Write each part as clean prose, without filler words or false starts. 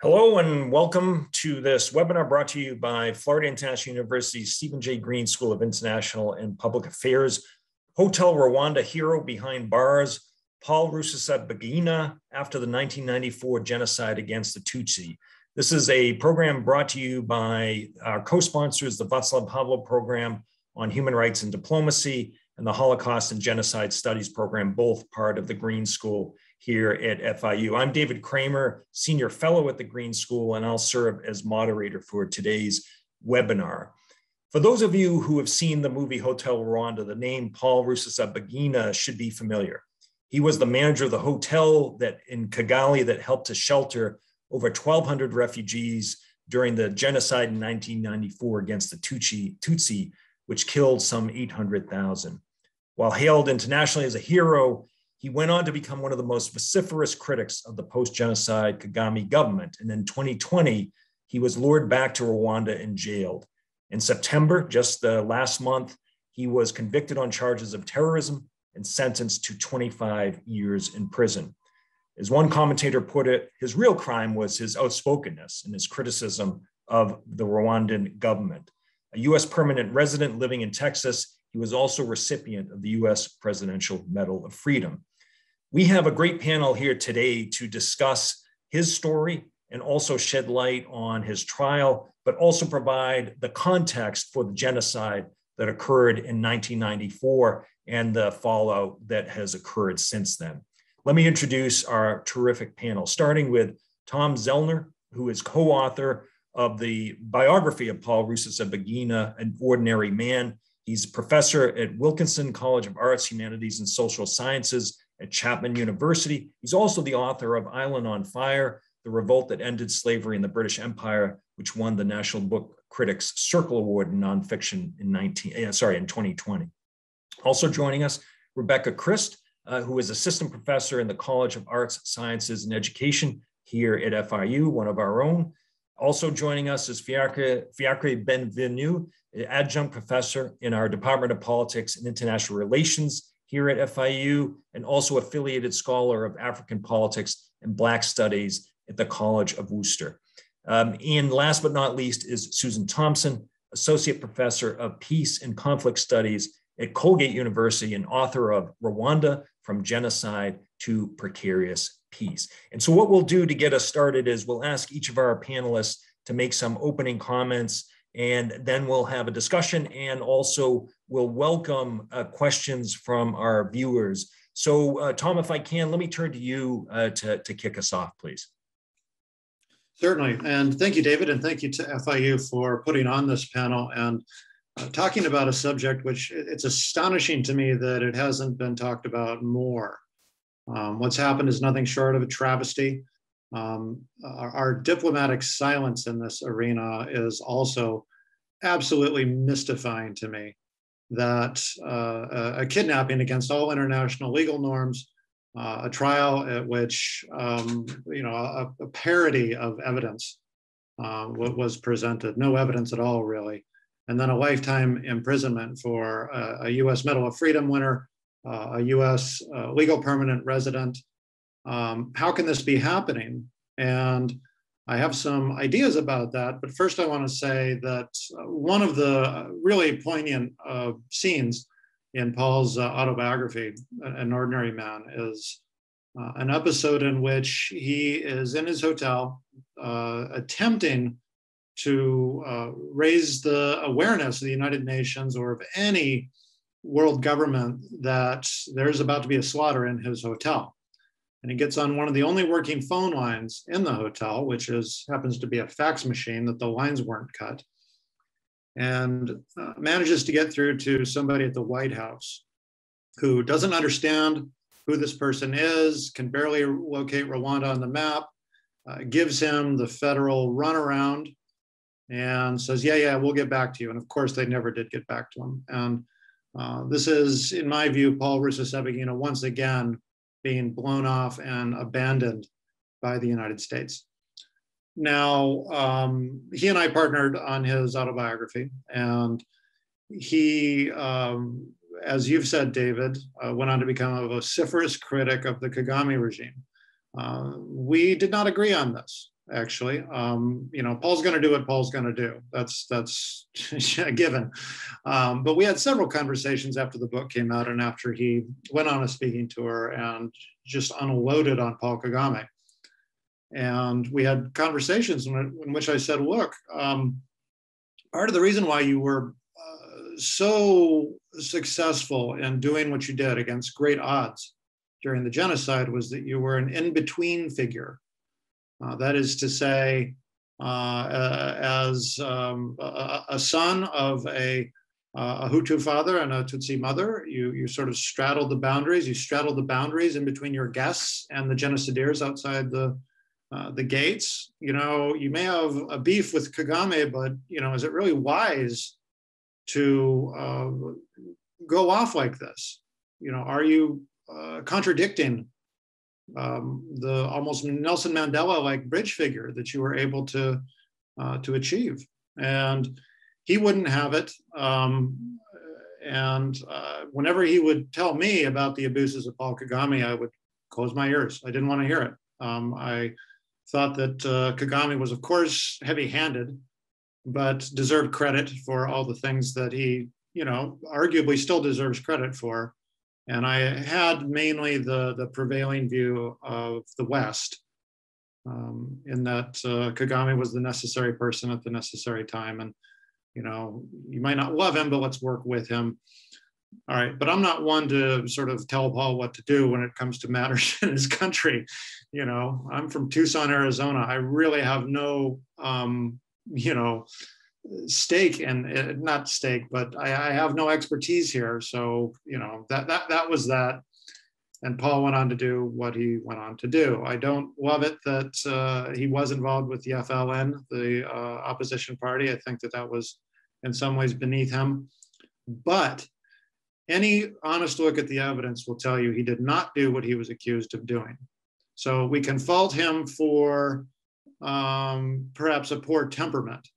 Hello and welcome to this webinar brought to you by Florida International University's Stephen J. Green School of International and Public Affairs. Hôtel Rwanda hero behind bars, Paul Rusesabagina, after the 1994 genocide against the Tutsi. This is a program brought to you by our co-sponsors, the Václav Havel Program on Human Rights and Diplomacy and the Holocaust and Genocide Studies Program, both part of the Green School here at FIU. I'm David Kramer, Senior Fellow at the Green School, and I'll serve as moderator for today's webinar. For those of you who have seen the movie Hôtel Rwanda, the name Paul Rusesabagina should be familiar. He was the manager of the hotel that in Kigali that helped to shelter over 1,200 refugees during the genocide in 1994 against the Tutsi, which killed some 800,000. While hailed internationally as a hero, he went on to become one of the most vociferous critics of the post-genocide Kagame government. And in 2020, he was lured back to Rwanda and jailed. In September, just last month, he was convicted on charges of terrorism and sentenced to 25 years in prison. As one commentator put it, his real crime was his outspokenness and his criticism of the Rwandan government. A US permanent resident living in Texas, he was also a recipient of the US Presidential Medal of Freedom. We have a great panel here today to discuss his story and also shed light on his trial, but also provide the context for the genocide that occurred in 1994 and the fallout that has occurred since then. Let me introduce our terrific panel, starting with Tom Zellner, who is co-author of the biography of Paul Rusesabagina, An Ordinary Man. He's a professor at Wilkinson College of Arts, Humanities, and Social Sciences at Chapman University. He's also the author of Island on Fire, The Revolt That Ended Slavery in the British Empire, which won the National Book Critics Circle Award in Nonfiction in 2020. Also joining us, Rebecca Christ, who is assistant professor in the College of Arts, Sciences, and Education here at FIU, one of our own. Also joining us is Fiacre Benvenu, adjunct professor in our Department of Politics and International Relations here at FIU, and also affiliated scholar of African politics and Black studies at the College of Worcester. And last but not least is Susan Thompson, associate professor of peace and conflict studies at Colgate University and author of Rwanda, From Genocide to Precarious Peace. And so what we'll do to get us started is we'll ask each of our panelists to make some opening comments, and then we'll have a discussion, and also we'll welcome questions from our viewers. So Tom, if I can, let me turn to you to kick us off, please. Certainly, and thank you, David, and thank you to FIU for putting on this panel and talking about a subject which it's astonishing to me that it hasn't been talked about more. What's happened is nothing short of a travesty. Our diplomatic silence in this arena is also absolutely mystifying to me, that a kidnapping against all international legal norms, a trial at which a parody of evidence was presented, no evidence at all really, and then a lifetime imprisonment for a US Medal of Freedom winner, a US legal permanent resident. How can this be happening? And I have some ideas about that, but first I want to say that one of the really poignant scenes in Paul's autobiography, An Ordinary Man, is an episode in which he is in his hotel attempting to raise the awareness of the United Nations or of any world government that there's about to be a slaughter in his hotel. And he gets on one of the only working phone lines in the hotel, which happens to be a fax machine that the lines weren't cut, and manages to get through to somebody at the White House who doesn't understand who this person is, can barely locate Rwanda on the map, gives him the federal runaround and says, yeah, we'll get back to you. And of course, they never did get back to him. And this is, in my view, Paul Rusesabagina once again being blown off and abandoned by the United States. Now, he and I partnered on his autobiography, and he, as you've said, David, went on to become a vociferous critic of the Kagame regime. We did not agree on this. actually. Paul's going to do what Paul's going to do. That's a given. But we had several conversations after the book came out and after he went on a speaking tour and just unloaded on Paul Kagame. And we had conversations in which I said, look, part of the reason why you were so successful in doing what you did against great odds during the genocide was that you were an in-between figure. That is to say, as a son of a Hutu father and a Tutsi mother, you sort of straddled the boundaries. You straddled the boundaries in between your guests and the genocidaires outside the gates. You may have a beef with Kagame, but is it really wise to go off like this? Are you contradicting the almost Nelson Mandela-like bridge figure that you were able to achieve? And he wouldn't have it. Whenever he would tell me about the abuses of Paul Kagame, I would close my ears. I didn't want to hear it. I thought that Kagame was, of course, heavy-handed, but deserved credit for all the things that he, arguably still deserves credit for. And I had mainly the prevailing view of the West, in that Kagame was the necessary person at the necessary time. And, you might not love him, but let's work with him. All right, but I'm not one to sort of tell Paul what to do when it comes to matters in his country. I'm from Tucson, Arizona. I really have no, stake and not stake, but I have no expertise here. So, that was that. And Paul went on to do what he went on to do. I don't love it that he was involved with the FLN, the opposition party. I think that was in some ways beneath him. But any honest look at the evidence will tell you he did not do what he was accused of doing. So we can fault him for perhaps a poor temperament,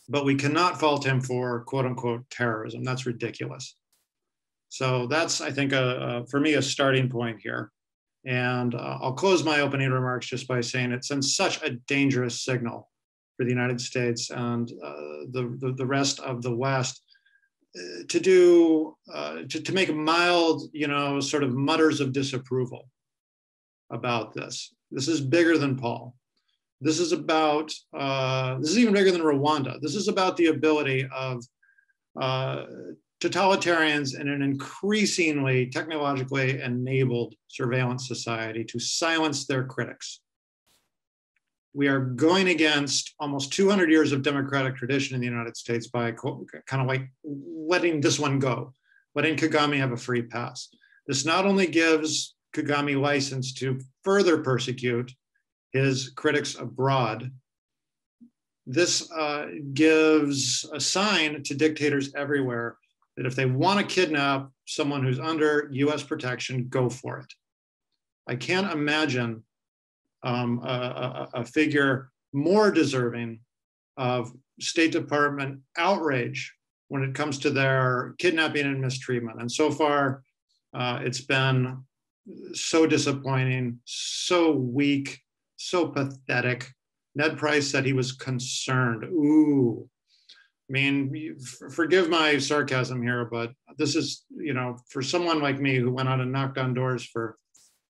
but we cannot fault him for quote unquote terrorism. That's ridiculous. So that's, I think, for me, a starting point here. And I'll close my opening remarks just by saying it sends such a dangerous signal for the United States and the rest of the West to make mild, sort of mutters of disapproval about this. This is bigger than Paul. This is about, this is even bigger than Rwanda. This is about the ability of totalitarians in an increasingly technologically enabled surveillance society to silence their critics. We are going against almost 200 years of democratic tradition in the United States by kind of like letting this one go, letting Kagame have a free pass. This not only gives Kagame license to further persecute his critics abroad, this gives a sign to dictators everywhere that if they want to kidnap someone who's under US protection, go for it. I can't imagine a figure more deserving of State Department outrage when it comes to their kidnapping and mistreatment. And so far, it's been so disappointing, so weak, so pathetic. Ned Price said he was concerned. Ooh. I mean, forgive my sarcasm here, but this is, for someone like me who went out and knocked on doors for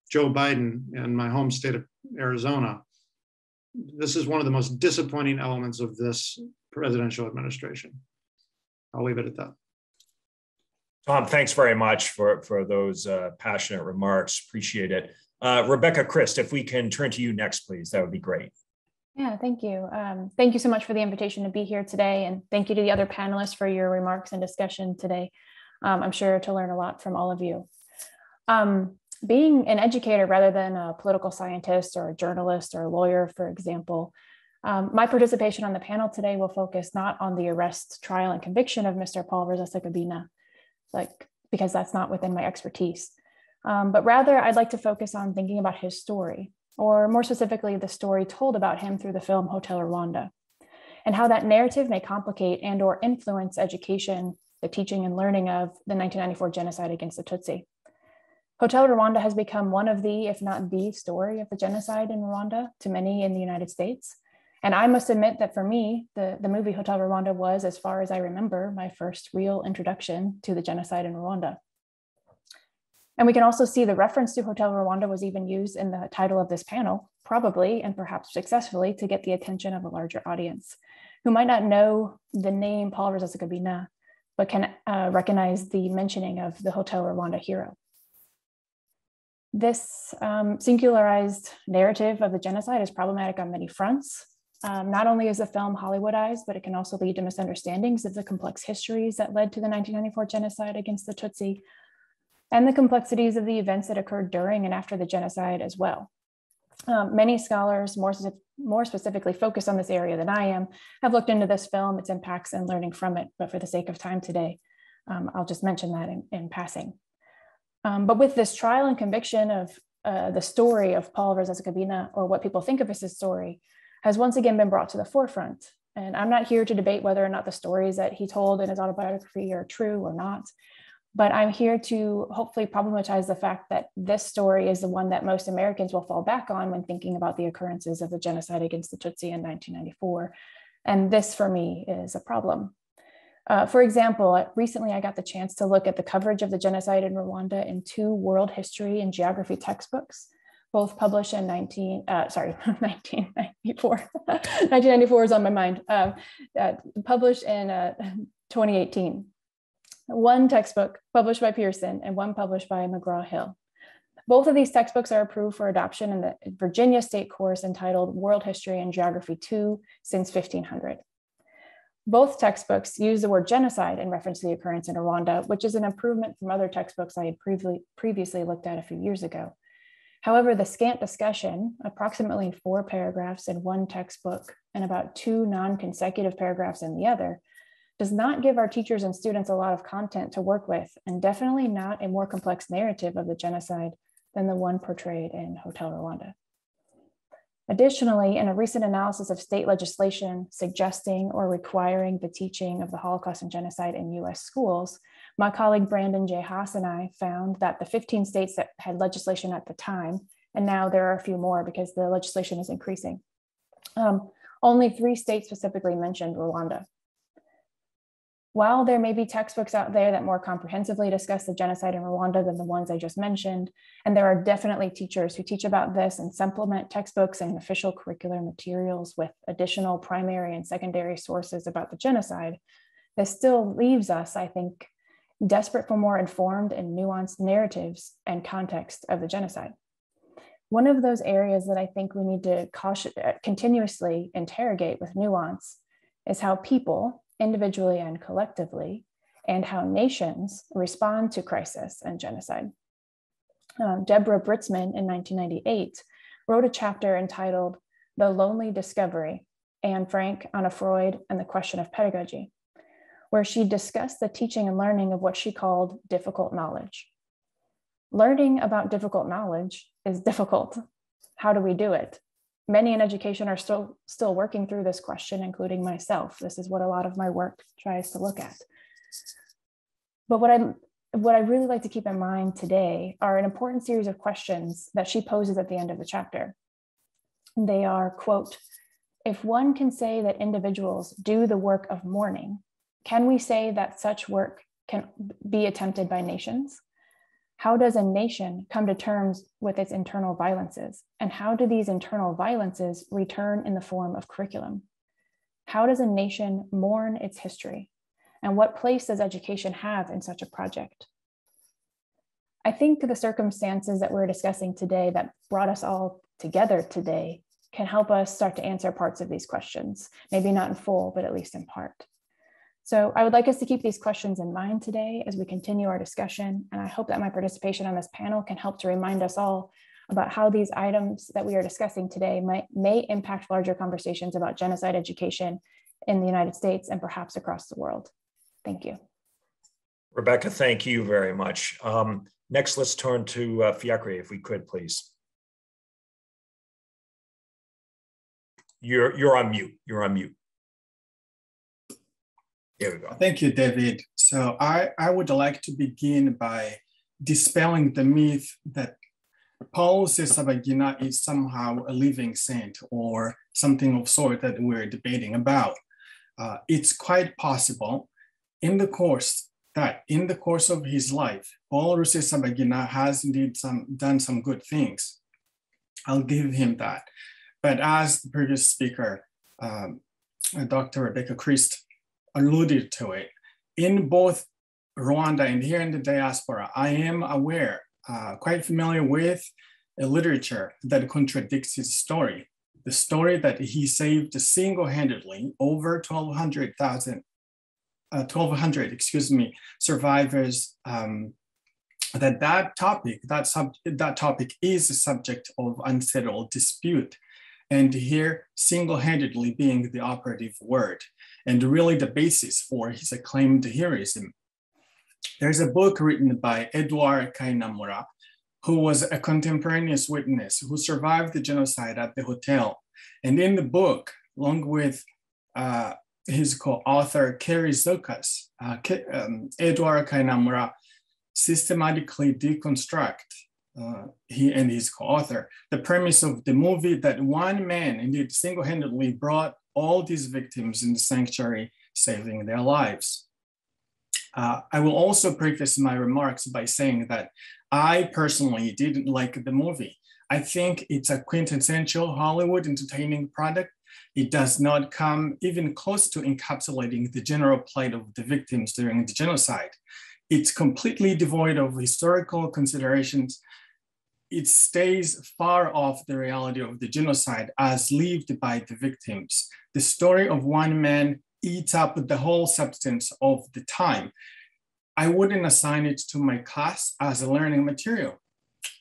Joe Biden in my home state of Arizona, this is one of the most disappointing elements of this presidential administration. I'll leave it at that. Tom, thanks very much for those passionate remarks. Appreciate it. Rebecca Christ, if we can turn to you next, please, that would be great. Yeah, thank you. Thank you so much for the invitation to be here today. And thank you to the other panelists for your remarks and discussion today. I'm sure to learn a lot from all of you. Being an educator rather than a political scientist or a journalist or a lawyer, for example, my participation on the panel today will focus not on the arrest, trial, and conviction of Mr. Paul Rusesabagina, because that's not within my expertise, but rather I'd like to focus on thinking about his story, or more specifically, the story told about him through the film Hôtel Rwanda, and how that narrative may complicate and or influence education, the teaching and learning of the 1994 genocide against the Tutsi. Hôtel Rwanda has become one of the, if not the story of the genocide in Rwanda to many in the United States. And I must admit that for me, the movie Hôtel Rwanda was, as far as I remember, my first real introduction to the genocide in Rwanda. And we can also see the reference to Hôtel Rwanda was even used in the title of this panel, probably and perhaps successfully, to get the attention of a larger audience who might not know the name Paul Rusesabagina, but can recognize the mentioning of the Hôtel Rwanda hero. This singularized narrative of the genocide is problematic on many fronts. Not only is the film Hollywoodized, but it can also lead to misunderstandings of the complex histories that led to the 1994 genocide against the Tutsi, and the complexities of the events that occurred during and after the genocide as well. Many scholars, more specifically focused on this area than I am, have looked into this film, its impacts, and learning from it. But for the sake of time today, I'll just mention that in passing. But with this trial and conviction of the story of Paul Rusesabagina, or what people think of as his story, has once again been brought to the forefront. And I'm not here to debate whether or not the stories that he told in his autobiography are true or not, but I'm here to hopefully problematize the fact that this story is the one that most Americans will fall back on when thinking about the occurrences of the genocide against the Tutsi in 1994. And this, for me, is a problem. For example, recently I got the chance to look at the coverage of the genocide in Rwanda in 2 world history and geography textbooks, both published in 1994. 1994 is on my mind. Published in 2018. One textbook published by Pearson and one published by McGraw-Hill. Both of these textbooks are approved for adoption in the Virginia State course entitled World History and Geography 2 since 1500. Both textbooks use the word genocide in reference to the occurrence in Rwanda, which is an improvement from other textbooks I had previously looked at a few years ago. However, the scant discussion, approximately 4 paragraphs in one textbook and about 2 non-consecutive paragraphs in the other, does not give our teachers and students a lot of content to work with, and definitely not a more complex narrative of the genocide than the one portrayed in Hôtel Rwanda. Additionally, in a recent analysis of state legislation suggesting or requiring the teaching of the Holocaust and genocide in US schools, my colleague Brandon J. Haas and I found that the 15 states that had legislation at the time, and now there are a few more because the legislation is increasing, only 3 states specifically mentioned Rwanda. While there may be textbooks out there that more comprehensively discuss the genocide in Rwanda than the ones I just mentioned, and there are definitely teachers who teach about this and supplement textbooks and official curricular materials with additional primary and secondary sources about the genocide, this still leaves us, I think, desperate for more informed and nuanced narratives and context of the genocide. One of those areas that I think we need to continuously interrogate with nuance is how people, individually and collectively, and how nations respond to crisis and genocide. Deborah Britzman in 1998 wrote a chapter entitled The Lonely Discovery, Anne Frank, Anna Freud, and the Question of Pedagogy, where she discussed the teaching and learning of what she called difficult knowledge. Learning about difficult knowledge is difficult. How do we do it? Many in education are still working through this question, including myself. This is what a lot of my work tries to look at. But what I really like to keep in mind today are an important series of questions that she poses at the end of the chapter. They are, quote, if one can say that individuals do the work of mourning, can we say that such work can be attempted by nations? How does a nation come to terms with its internal violences? And how do these internal violences return in the form of curriculum? How does a nation mourn its history? And what place does education have in such a project? I think the circumstances that we're discussing today that brought us all together today can help us start to answer parts of these questions, maybe not in full, but at least in part. So I would like us to keep these questions in mind today as we continue our discussion, and I hope that my participation on this panel can help to remind us all about how these items that we are discussing today may impact larger conversations about genocide education in the United States and perhaps across the world. Thank you. Rebecca, thank you very much. Next, let's turn to Fiacre, if we could, please. You're on mute. You're on mute. There we go. Thank you, David. So I would like to begin by dispelling the myth that Paul Rusesabagina is somehow a living saint or something of sort that we're debating about. It's quite possible in the course of his life, Paul Rusesabagina has indeed done some good things. I'll give him that. But as the previous speaker, Dr. Rebecca Christ, alluded to it, in both Rwanda and here in the diaspora, I am aware, quite familiar with a literature that contradicts his story. The story that he saved single-handedly over 1,200 survivors, that topic is a subject of unsettled dispute. And here, single-handedly being the operative word, and really the basis for his acclaimed heroism. There's a book written by Edouard Kainamura, who was a contemporaneous witness who survived the genocide at the Hôtel. And in the book, along with his co-author, Kerry Zokas, Edouard Kainamura systematically deconstruct, he and his co-author, the premise of the movie that one man indeed single-handedly brought all these victims in the sanctuary, saving their lives. I will also preface my remarks by saying that I personally didn't like the movie. I think it's a quintessential Hollywood entertaining product. It does not come even close to encapsulating the general plight of the victims during the genocide. It's completely devoid of historical considerations. It stays far off the reality of the genocide as lived by the victims. The story of one man eats up the whole substance of the time. I wouldn't assign it to my class as a learning material,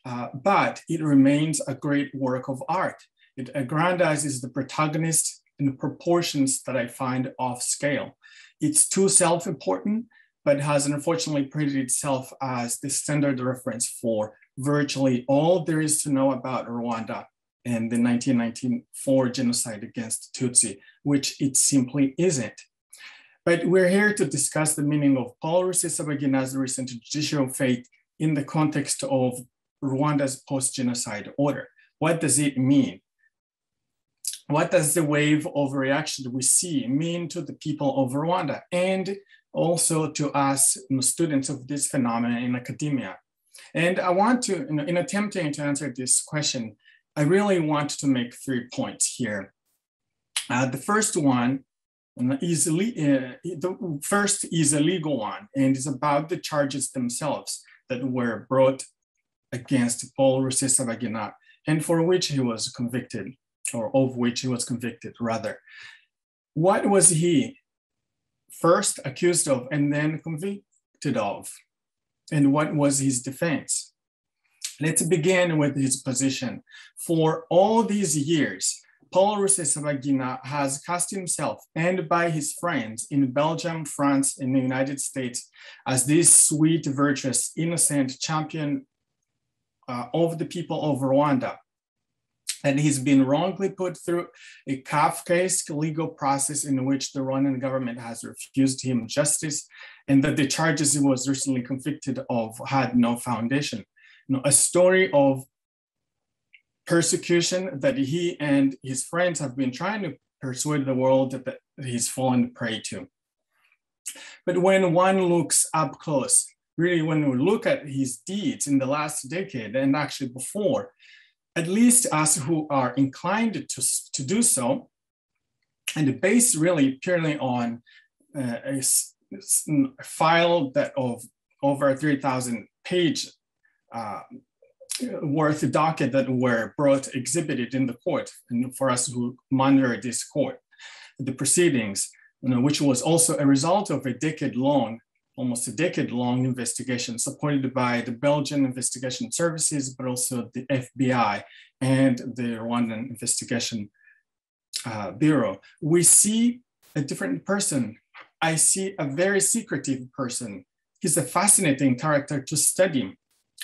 but it remains a great work of art. It aggrandizes the protagonist in proportions that I find off scale. It's too self-important, but has unfortunately printed itself as the standard reference for virtually all there is to know about Rwanda and the 1994 genocide against Tutsi, which it simply isn't. But we're here to discuss the meaning of Paul Rusesabagina's recent judicial fate in the context of Rwanda's post-genocide order. What does it mean? What does the wave of reaction we see mean to the people of Rwanda and also to us, students of this phenomenon in academia? And I want to, in attempting to answer this question, I really want to make 3 points here. The first one is the first is a legal one, and is about the charges themselves that were brought against Paul Rusesabagina, and for which he was convicted, or of which he was convicted, rather. What was he first accused of and then convicted of? And what was his defense? Let's begin with his position. For all these years, Paul Rusesabagina has cast himself, and by his friends in Belgium, France, and the United States, as this sweet, virtuous, innocent champion of the people of Rwanda. And he's been wrongly put through a Kafkaesque legal process in which the Rwandan government has refused him justice, and that the charges he was recently convicted of had no foundation. A story of persecution that he and his friends have been trying to persuade the world that he's fallen prey to. But when one looks up close, really when we look at his deeds in the last decade and actually before, at least us who are inclined to do so, and based really purely on a file that of over 3,000 page worth docket that were brought, exhibited in the court, and for us who monitor this court, the proceedings, which was also a result of almost a decade-long investigation supported by the Belgian investigation services, but also the FBI and the Rwandan Investigation Bureau. We see a different person. I see a very secretive person. He's a fascinating character to study.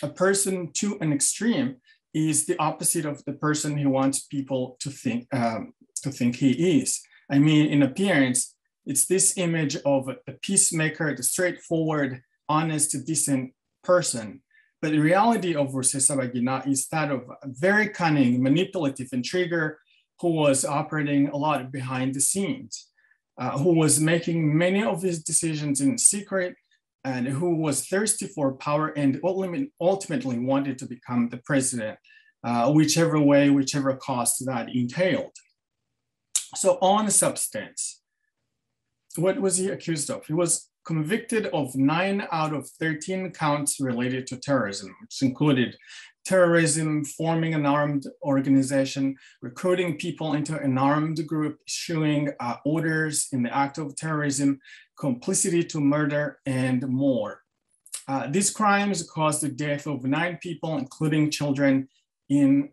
A person to an extreme is the opposite of the person he wants people to think he is. I mean, in appearance, it's this image of a peacemaker, the straightforward, honest, decent person. But the reality of Rusesabagina is that of a very cunning, manipulative intriguer who was operating a lot behind the scenes, who was making many of his decisions in secret, and who was thirsty for power and ultimately wanted to become the president, whichever way, whichever cost that entailed. So on substance, what was he accused of? He was convicted of 9 out of 13 counts related to terrorism, which included terrorism, forming an armed organization, recruiting people into an armed group, issuing orders in the act of terrorism, complicity to murder, and more. These crimes caused the death of 9 people, including children, in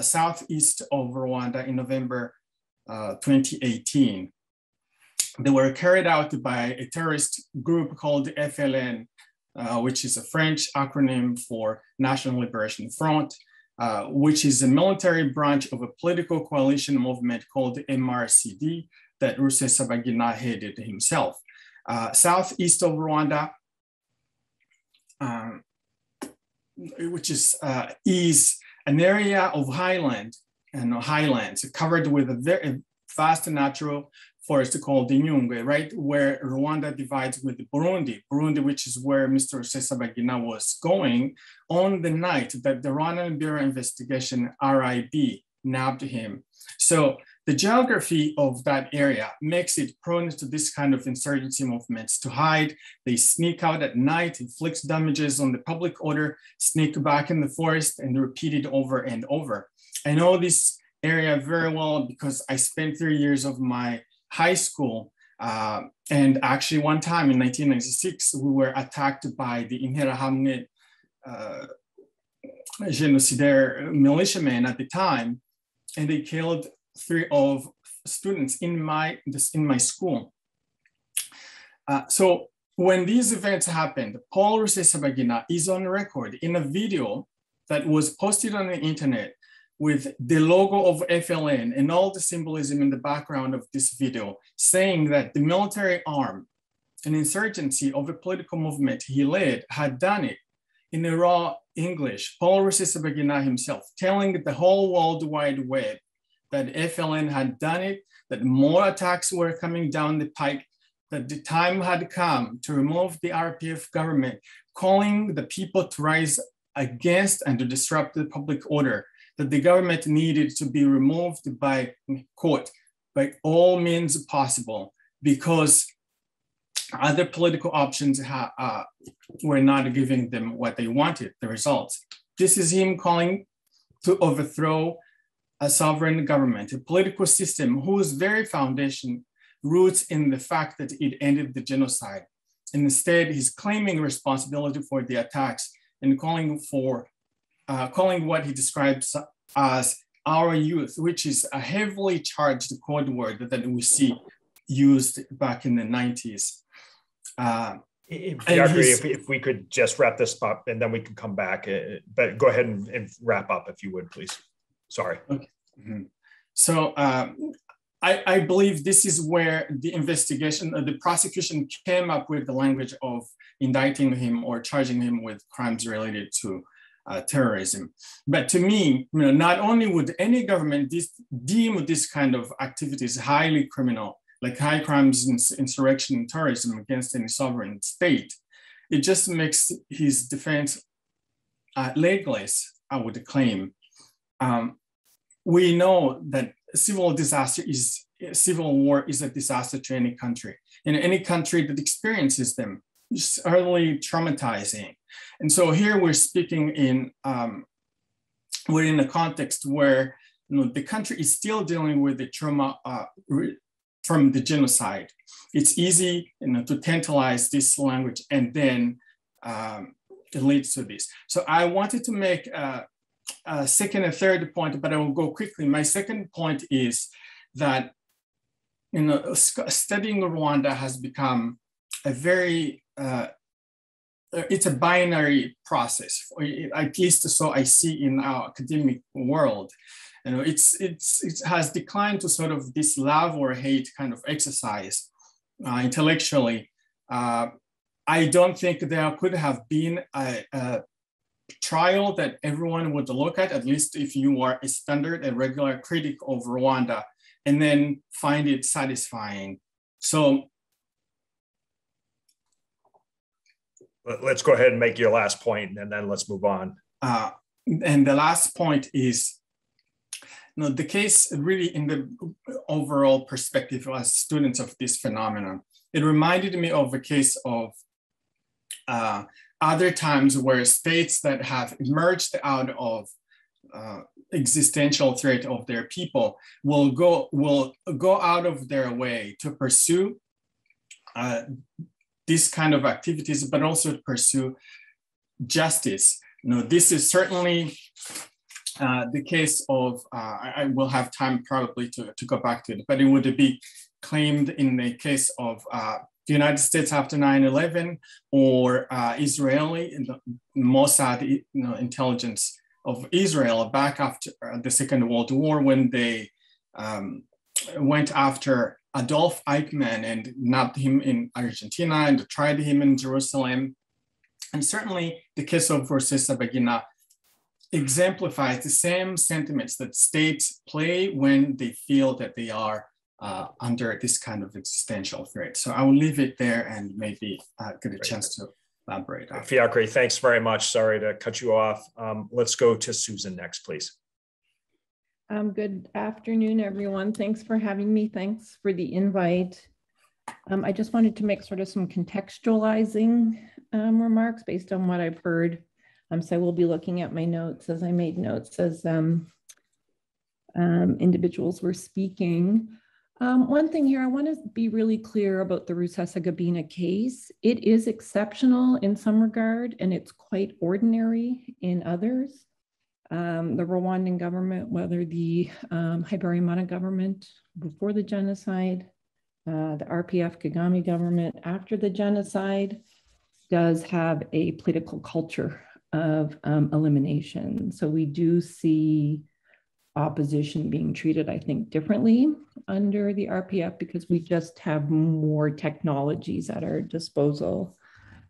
southeast of Rwanda in November 2018. They were carried out by a terrorist group called FLN, which is a French acronym for National Liberation Front, which is a military branch of a political coalition movement called MRCD that Rusesabagina headed himself. Southeast of Rwanda, which is an area of highlands covered with a very vast natural forest called the Nyungwe, right where Rwanda divides with Burundi, which is where Mr. Rusesabagina was going on the night that the Rwandan Bureau Investigation, RIB, nabbed him. So the geography of that area makes it prone to this kind of insurgency movements to hide. They sneak out at night, inflict damages on the public order, sneak back in the forest, and repeat it over and over. I know this area very well because I spent 3 years of my high school. And actually one time in 1996, we were attacked by the Interahamwe genocidal militiamen at the time, and they killed 3 of students in my school. So when these events happened, Paul Rusesabagina is on record in a video that was posted on the internet with the logo of FLN and all the symbolism in the background of this video, saying that the military arm, an insurgency of a political movement he led, had done it in a raw English. Paul Rusesabagina himself telling the whole World Wide Web that FLN had done it, that more attacks were coming down the pike, that the time had come to remove the RPF government, calling the people to rise against and to disrupt the public order, that the government needed to be removed by, quote, by all means possible, because other political options were not giving them what they wanted, the results. This is him calling to overthrow a sovereign government, a political system whose very foundation roots in the fact that it ended the genocide. And instead, he's claiming responsibility for the attacks and calling what he describes as our youth, which is a heavily charged code word that we see used back in the 90s. If we could just wrap this up and then we can come back, but go ahead and wrap up if you would, please. Sorry. Okay. Mm-hmm. So I believe this is where the investigation, the prosecution came up with the language of indicting him or charging him with crimes related to terrorism. But to me, not only would any government deem this kind of activities highly criminal, like high crimes, insurrection, and terrorism against any sovereign state, it just makes his defense legless, I would claim. We know that civil war is a disaster to any country, and any country that experiences them is utterly traumatizing. And so here we're speaking in, we're in a context where the country is still dealing with the trauma from the genocide. It's easy to tantalize this language, and then it leads to this. So I wanted to make a second and third point, but I will go quickly. My second point is that studying Rwanda has become a very, it's a binary process, at least so I see in our academic world. It has declined to sort of this love or hate kind of exercise intellectually. I don't think there could have been trial that everyone would look at least if you are a standard and regular critic of Rwanda, and then find it satisfying. So let's go ahead and make your last point, and then let's move on. And the last point is, the case really in the overall perspective as students of this phenomenon, it reminded me of a case of other times where states that have emerged out of existential threat of their people will go out of their way to pursue this kind of activities, but also to pursue justice. This is certainly the case of, I will have time probably to go back to it, but it would be claimed in the case of the United States after 9/11, or Israeli, Mossad intelligence of Israel back after the Second World War, when they went after Adolf Eichmann and nabbed him in Argentina and tried him in Jerusalem. And certainly the case of Rusesabagina exemplifies the same sentiments that states play when they feel that they are under this kind of existential threat. So I will leave it there and maybe get a chance to elaborate. Fiacre, thanks very much. Sorry to cut you off. Let's go to Susan next, please. Good afternoon, everyone. Thanks for having me. Thanks for the invite. I just wanted to make sort of some contextualizing remarks based on what I've heard. So I will be looking at my notes as I made notes as individuals were speaking. One thing here, I want to be really clear about the Rusesabagina case. It is exceptional in some regard, and it's quite ordinary in others. The Rwandan government, whether the Habyarimana government before the genocide, the RPF Kagame government after the genocide, does have a political culture of elimination. So we do see opposition being treated, I think, differently under the RPF because we just have more technologies at our disposal.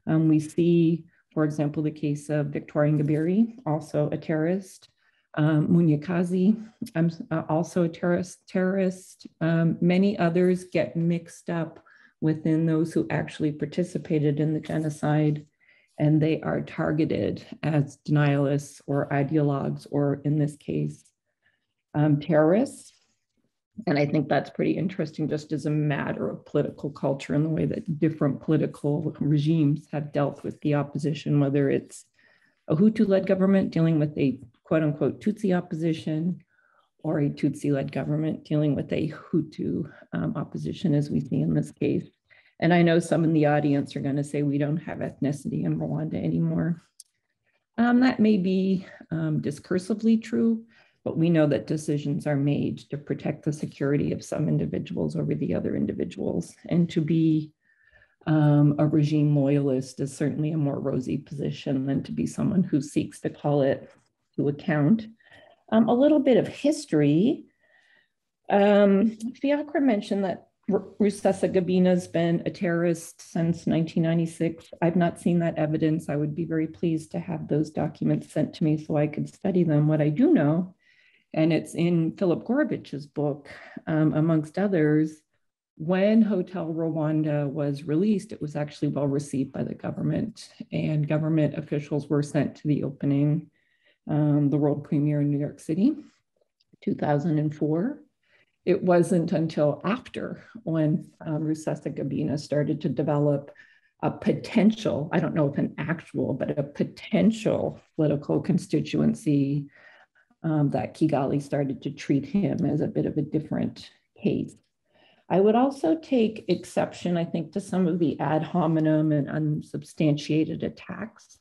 We see, for example, the case of Victoria Ingabire, also a terrorist, Munyakazi, also a terrorist. Many others get mixed up within those who actually participated in the genocide, and they are targeted as denialists or ideologues, or in this case, terrorists. And I think that's pretty interesting just as a matter of political culture and the way that different political regimes have dealt with the opposition, whether it's a Hutu-led government dealing with a quote unquote Tutsi opposition, or a Tutsi-led government dealing with a Hutu opposition, as we see in this case. And I know some in the audience are going to say we don't have ethnicity in Rwanda anymore. That may be discursively true, but we know that decisions are made to protect the security of some individuals over the other individuals. And to be a regime loyalist is certainly a more rosy position than to be someone who seeks to call it to account. A little bit of history. Fiacre mentioned that Rusesabagina has been a terrorist since 1996. I've not seen that evidence. I would be very pleased to have those documents sent to me so I could study them. What I do know, and it's in Philip Gorovich's book, amongst others, when Hôtel Rwanda was released, it was actually well received by the government, and government officials were sent to the opening, the world premiere in New York City, 2004. It wasn't until after, when Rusesabagina started to develop a potential, I don't know if an actual, but a potential political constituency, that Kigali started to treat him as a bit of a different case. I would also take exception, I think, to some of the ad hominem and unsubstantiated attacks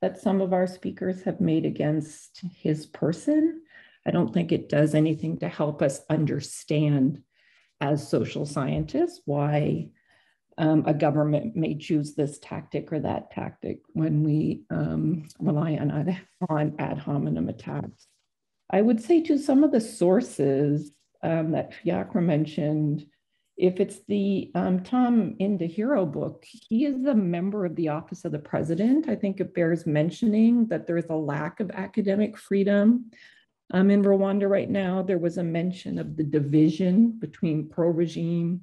that some of our speakers have made against his person. I don't think it does anything to help us understand as social scientists why a government may choose this tactic or that tactic when we rely on ad hominem attacks. I would say to some of the sources that Fiacre mentioned if it's the Tom Indahiro book, he is a member of the Office of the President. I think it bears mentioning that there is a lack of academic freedom in Rwanda right now. There was a mention of the division between pro-regime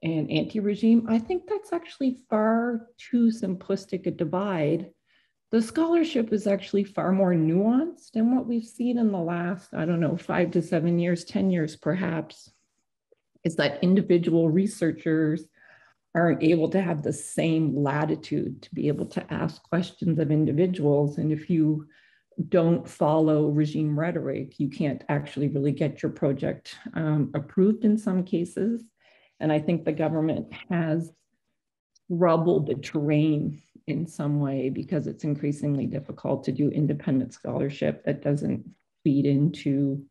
and anti-regime. I think that's actually far too simplistic a divide. The scholarship is actually far more nuanced, and what we've seen in the last, I don't know, 5 to 7 years, 10 years perhaps, is that individual researchers aren't able to have the same latitude to be able to ask questions of individuals. And if you don't follow regime rhetoric, you can't actually really get your project approved in some cases. And I think the government has troubled the terrain in some way because it's increasingly difficult to do independent scholarship that doesn't feed into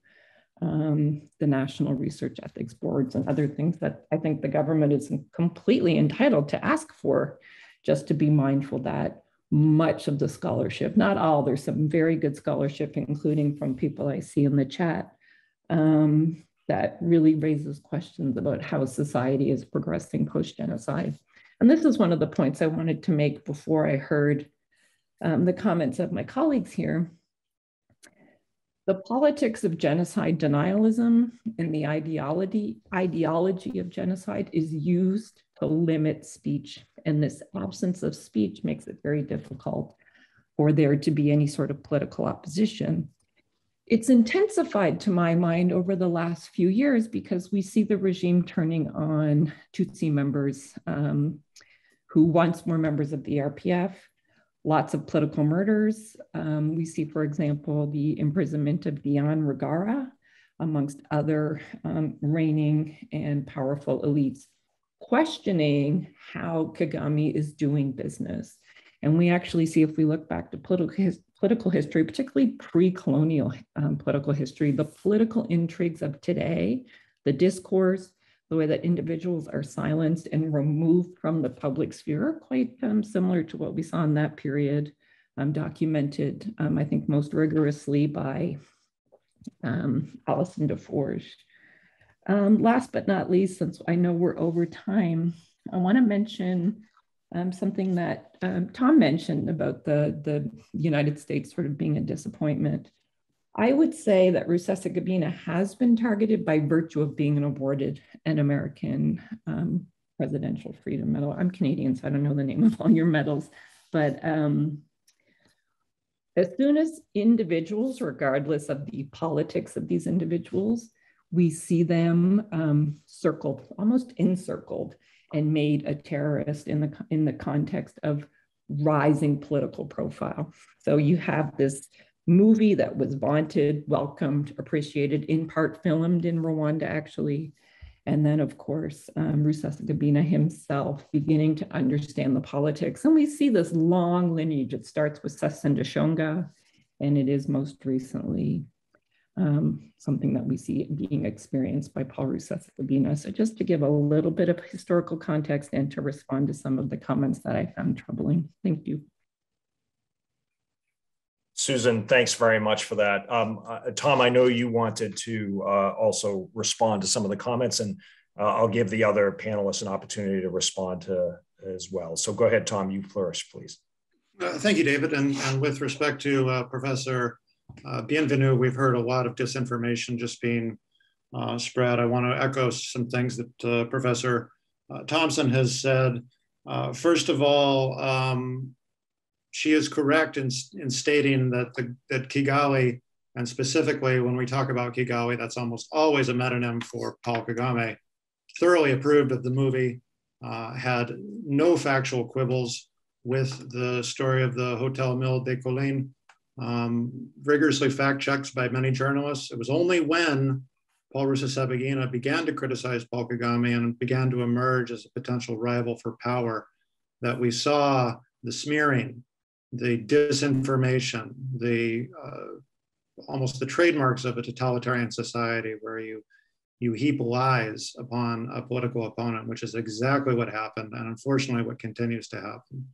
the National Research Ethics Boards and other things that I think the government is completely entitled to ask for, just to be mindful that much of the scholarship, not all, there's some very good scholarship, including from people I see in the chat, that really raises questions about how society is progressing post-genocide. And this is one of the points I wanted to make before I heard the comments of my colleagues here. The politics of genocide denialism and the ideology of genocide is used to limit speech. And this absence of speech makes it very difficult for there to be any sort of political opposition. It's intensified to my mind over the last few years because we see the regime turning on Tutsi members who once were members of the RPF, lots of political murders. We see, for example, the imprisonment of Diane Rwigara, amongst other reigning and powerful elites, questioning how Kagame is doing business. And we actually see, if we look back to political history, particularly pre-colonial political history, the political intrigues of today, the discourse, the way that individuals are silenced and removed from the public sphere are quite similar to what we saw in that period, documented, I think, most rigorously by Alison Deforge. Last but not least, since I know we're over time, I want to mention something that Tom mentioned about the United States sort of being a disappointment. I would say that Rusesabagina has been targeted by virtue of being awarded an American Presidential Freedom Medal. I'm Canadian, so I don't know the name of all your medals, but as soon as individuals, regardless of the politics of these individuals, we see them circled, almost encircled, and made a terrorist in the context of rising political profile. So you have this movie that was vaunted, welcomed, appreciated, in part filmed in Rwanda, actually. And then, of course, Rusesabagina himself beginning to understand the politics. And we see this long lineage. It starts with Sesendashonga, and it is most recently something that we see being experienced by Paul Rusesabagina. So just to give a little bit of historical context and to respond to some of the comments that I found troubling. Thank you. Susan, thanks very much for that. Tom, I know you wanted to also respond to some of the comments, and I'll give the other panelists an opportunity to respond to as well. So go ahead, Tom, you flourish, please. Thank you, David. And with respect to Professor Bienvenue, we've heard a lot of disinformation just being spread. I want to echo some things that Professor Thompson has said. First of all, she is correct in stating that that Kigali, and specifically when we talk about Kigali, that's almost always a metonym for Paul Kagame, thoroughly approved of the movie, had no factual quibbles with the story of the Hôtel Mille Collines, rigorously fact-checked by many journalists. It was only when Paul Rusesabagina began to criticize Paul Kagame and began to emerge as a potential rival for power that we saw the smearing, the disinformation, the almost the trademarks of a totalitarian society where you heap lies upon a political opponent, which is exactly what happened, and unfortunately what continues to happen.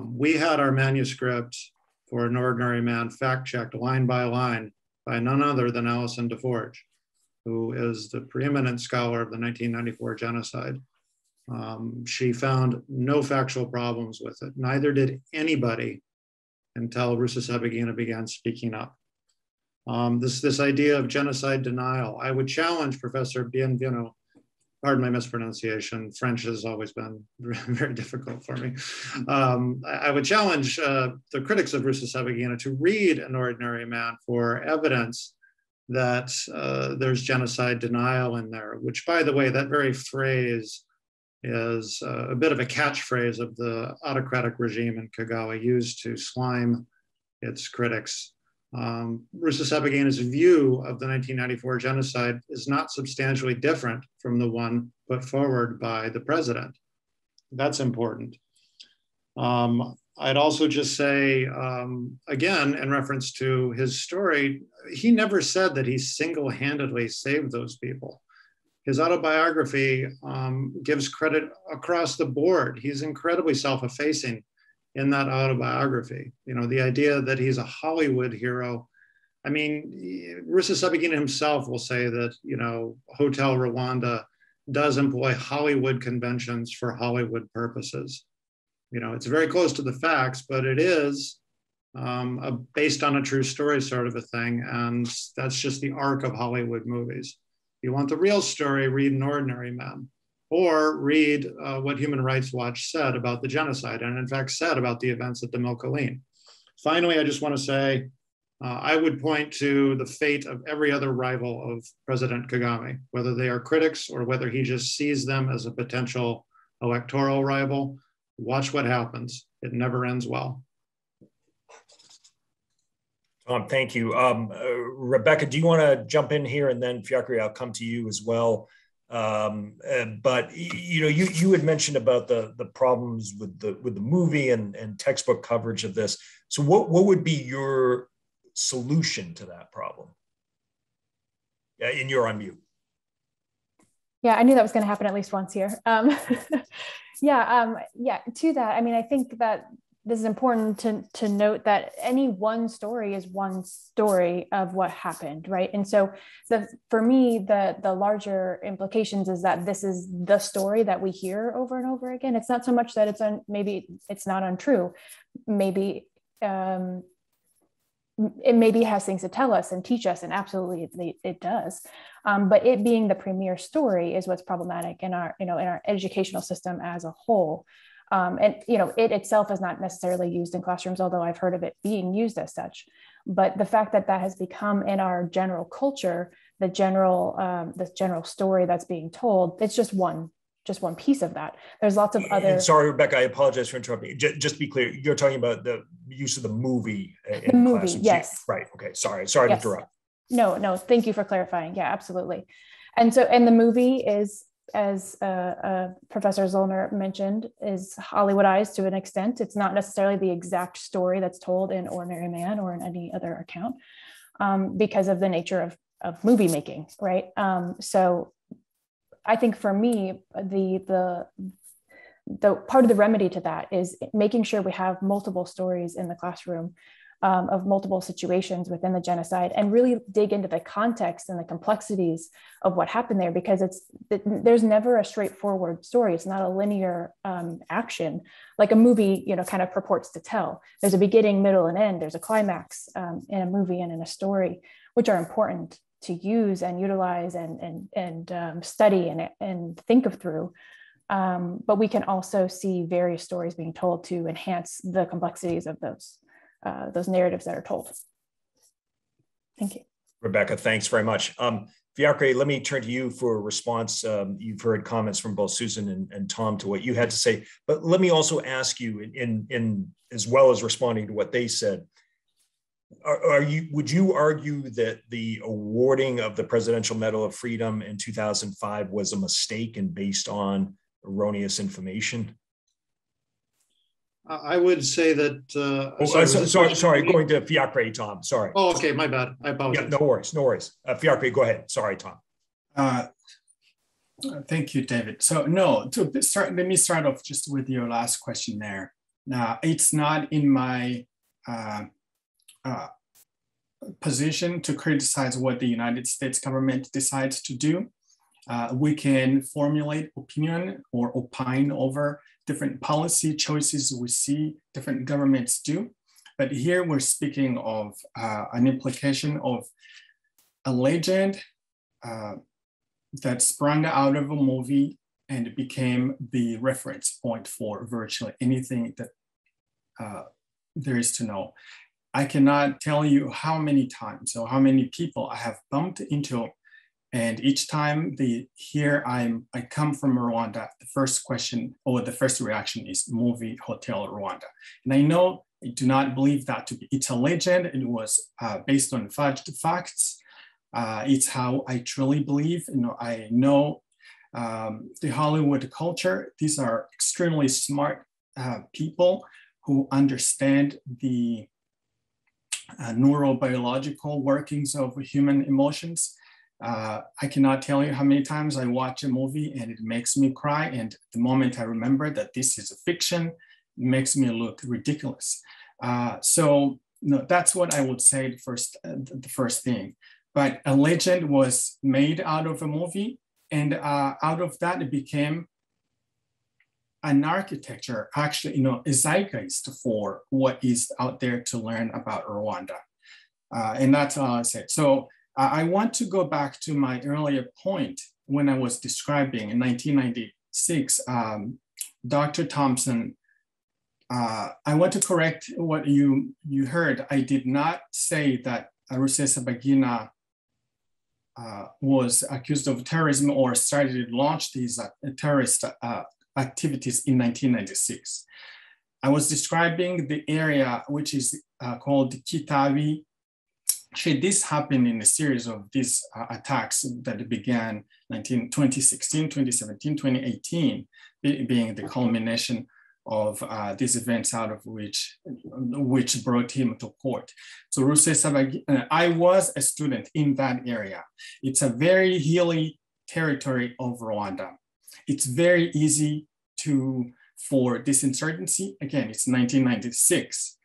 We had our manuscript for An Ordinary Man fact-checked line by none other than Alison Deforge. who is the preeminent scholar of the 1994 genocide. She found no factual problems with it. Neither did anybody until Rusesabagina began speaking up. This idea of genocide denial, I would challenge Professor Bienvenu, pardon my mispronunciation, French has always been very difficult for me. I would challenge the critics of Rusesabagina to read An Ordinary Man for evidence that there's genocide denial in there, which, by the way, that very phrase is a bit of a catchphrase of the autocratic regime in Kigali, used to slime its critics. Rusesabagina's view of the 1994 genocide is not substantially different from the one put forward by the president. That's important. I'd also just say, again, in reference to his story, he never said that he single-handedly saved those people. His autobiography gives credit across the board. He's incredibly self-effacing in that autobiography. You know, the idea that he's a Hollywood hero. I mean, Rusesabagina himself will say that, you know, Hôtel Rwanda does employ Hollywood conventions for Hollywood purposes. You know, it's very close to the facts, but it is based on a true story sort of a thing. And that's just the arc of Hollywood movies. If you want the real story, read An Ordinary Man, or read what Human Rights Watch said about the genocide, and in fact said about the events at the Mille Collines. Finally, I just want to say, I would point to the fate of every other rival of President Kagame, whether they are critics or whether he just sees them as a potential electoral rival. Watch what happens. It never ends well. Tom, thank you. Rebecca, do you want to jump in here? And then Fiacre, I'll come to you as well. But you know, you had mentioned about the problems with the movie and textbook coverage of this. So what would be your solution to that problem? And you're on mute. Yeah, I knew that was going to happen at least once here. Yeah, to that, I mean, I think that this is important to note that any one story is one story of what happened, right? And so for me, the larger implications is that this is the story that we hear over and over again. It's not so much that maybe it's not untrue. Maybe it maybe has things to tell us and teach us, and absolutely it does. But it being the premier story is what's problematic in our educational system as a whole. And it itself is not necessarily used in classrooms, although I've heard of it being used as such. But the fact that has become in our general culture, the general story that's being told, it's just one piece of that. There's lots of other. And sorry, Rebecca, I apologize for interrupting. Just to be clear, you're talking about the use of the movie in the movie, classrooms. yes. Right. Okay. Sorry to interrupt. No. Thank you for clarifying. Yeah, absolutely. And the movie is, as Professor Zollner mentioned, is Hollywoodized to an extent. It's not necessarily the exact story that's told in Ordinary Man or in any other account, because of the nature of movie making, right? So I think for me, the part of the remedy to that is making sure we have multiple stories in the classroom of multiple situations within the genocide, and really dig into the context and the complexities of what happened there, because there's never a straightforward story. It's not a linear action like a movie, kind of purports to tell. There's a beginning, middle, and end. There's a climax in a movie and in a story, which are important to use and utilize and study and think of through. But we can also see various stories being told to enhance the complexities of those narratives that are told. Thank you. Rebecca, thanks very much. Fiacre, let me turn to you for a response. You've heard comments from both Susan and Tom to what you had to say, but let me also ask you, in as well as responding to what they said, would you argue that the awarding of the Presidential Medal of Freedom in 2005 was a mistake and based on erroneous information? I would say that. Sorry, going to Fiacre, Tom. Sorry. Oh, okay, my bad. I apologize. Yeah, no worries. Fiacre, go ahead. Sorry, Tom. Thank you, David. So no, let me start off just with your last question there. Now, it's not in my position to criticize what the United States government decides to do. We can formulate opinion or opine over different policy choices we see different governments do. But here we're speaking of an implication of a legend that sprung out of a movie and became the reference point for virtually anything that there is to know. I cannot tell you how many times or how many people I have bumped into, and each time I come from Rwanda, the first question or the first reaction is movie Hôtel Rwanda. And I know I do not believe that to be, it's a legend. It was based on facts. It's how I truly believe. I know the Hollywood culture. These are extremely smart people who understand the neurobiological workings of human emotions. I cannot tell you how many times I watch a movie and it makes me cry. And the moment I remember that this is a fiction, it makes me look ridiculous. So that's what I would say the first thing. But a legend was made out of a movie, and out of that it became an architecture, actually, a zeitgeist for what is out there to learn about Rwanda. And that's all I said. So I want to go back to my earlier point when I was describing in 1996, Dr. Thompson, I want to correct what you heard. I did not say that Rusesabagina was accused of terrorism or launched these terrorist activities in 1996. I was describing the area which is called Kitabi. Actually, this happened in a series of these attacks that began 2016, 2017, 2018, being the culmination of these events out of which brought him to court. So Rusesabagina, I was a student in that area. It's a very hilly territory of Rwanda. It's very easy for this insurgency. Again, it's 1996.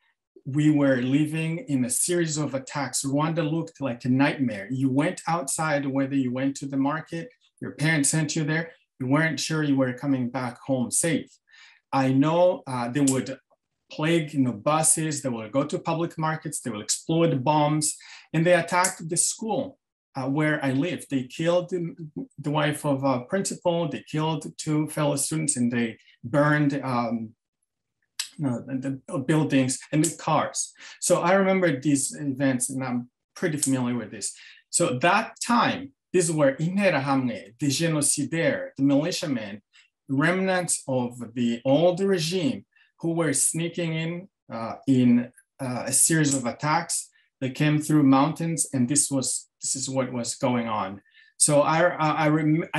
We were living in a series of attacks. Rwanda looked like a nightmare. You went outside, whether you went to the market, your parents sent you there, you weren't sure you were coming back home safe. I know they would plague buses, they will go to public markets, they will explode bombs, and they attacked the school where I lived. They killed the wife of a principal, they killed 2 fellow students, and they burned the buildings and the cars. So I remember these events, and I'm pretty familiar with this. So that time, these were Interahamwe, the genocidaire, the militiamen, remnants of the old regime who were sneaking in a series of attacks. They came through mountains, and this is what was going on. So I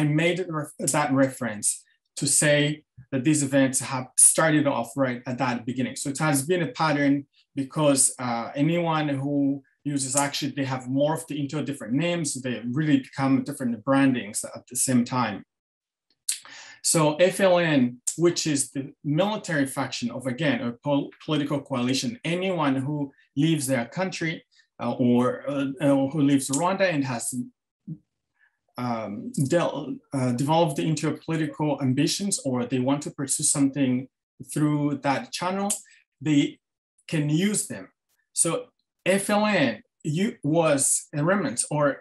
made that reference to say that these events have started off right at that beginning. So it has been a pattern because anyone who uses, actually, they have morphed into different names. They really become different brandings at the same time. So FLN, which is the military faction of, again, a political coalition, anyone who leaves their country or who leaves Rwanda and has devolved into political ambitions, or they want to pursue something through that channel, they can use them. So FLN was a remnant, or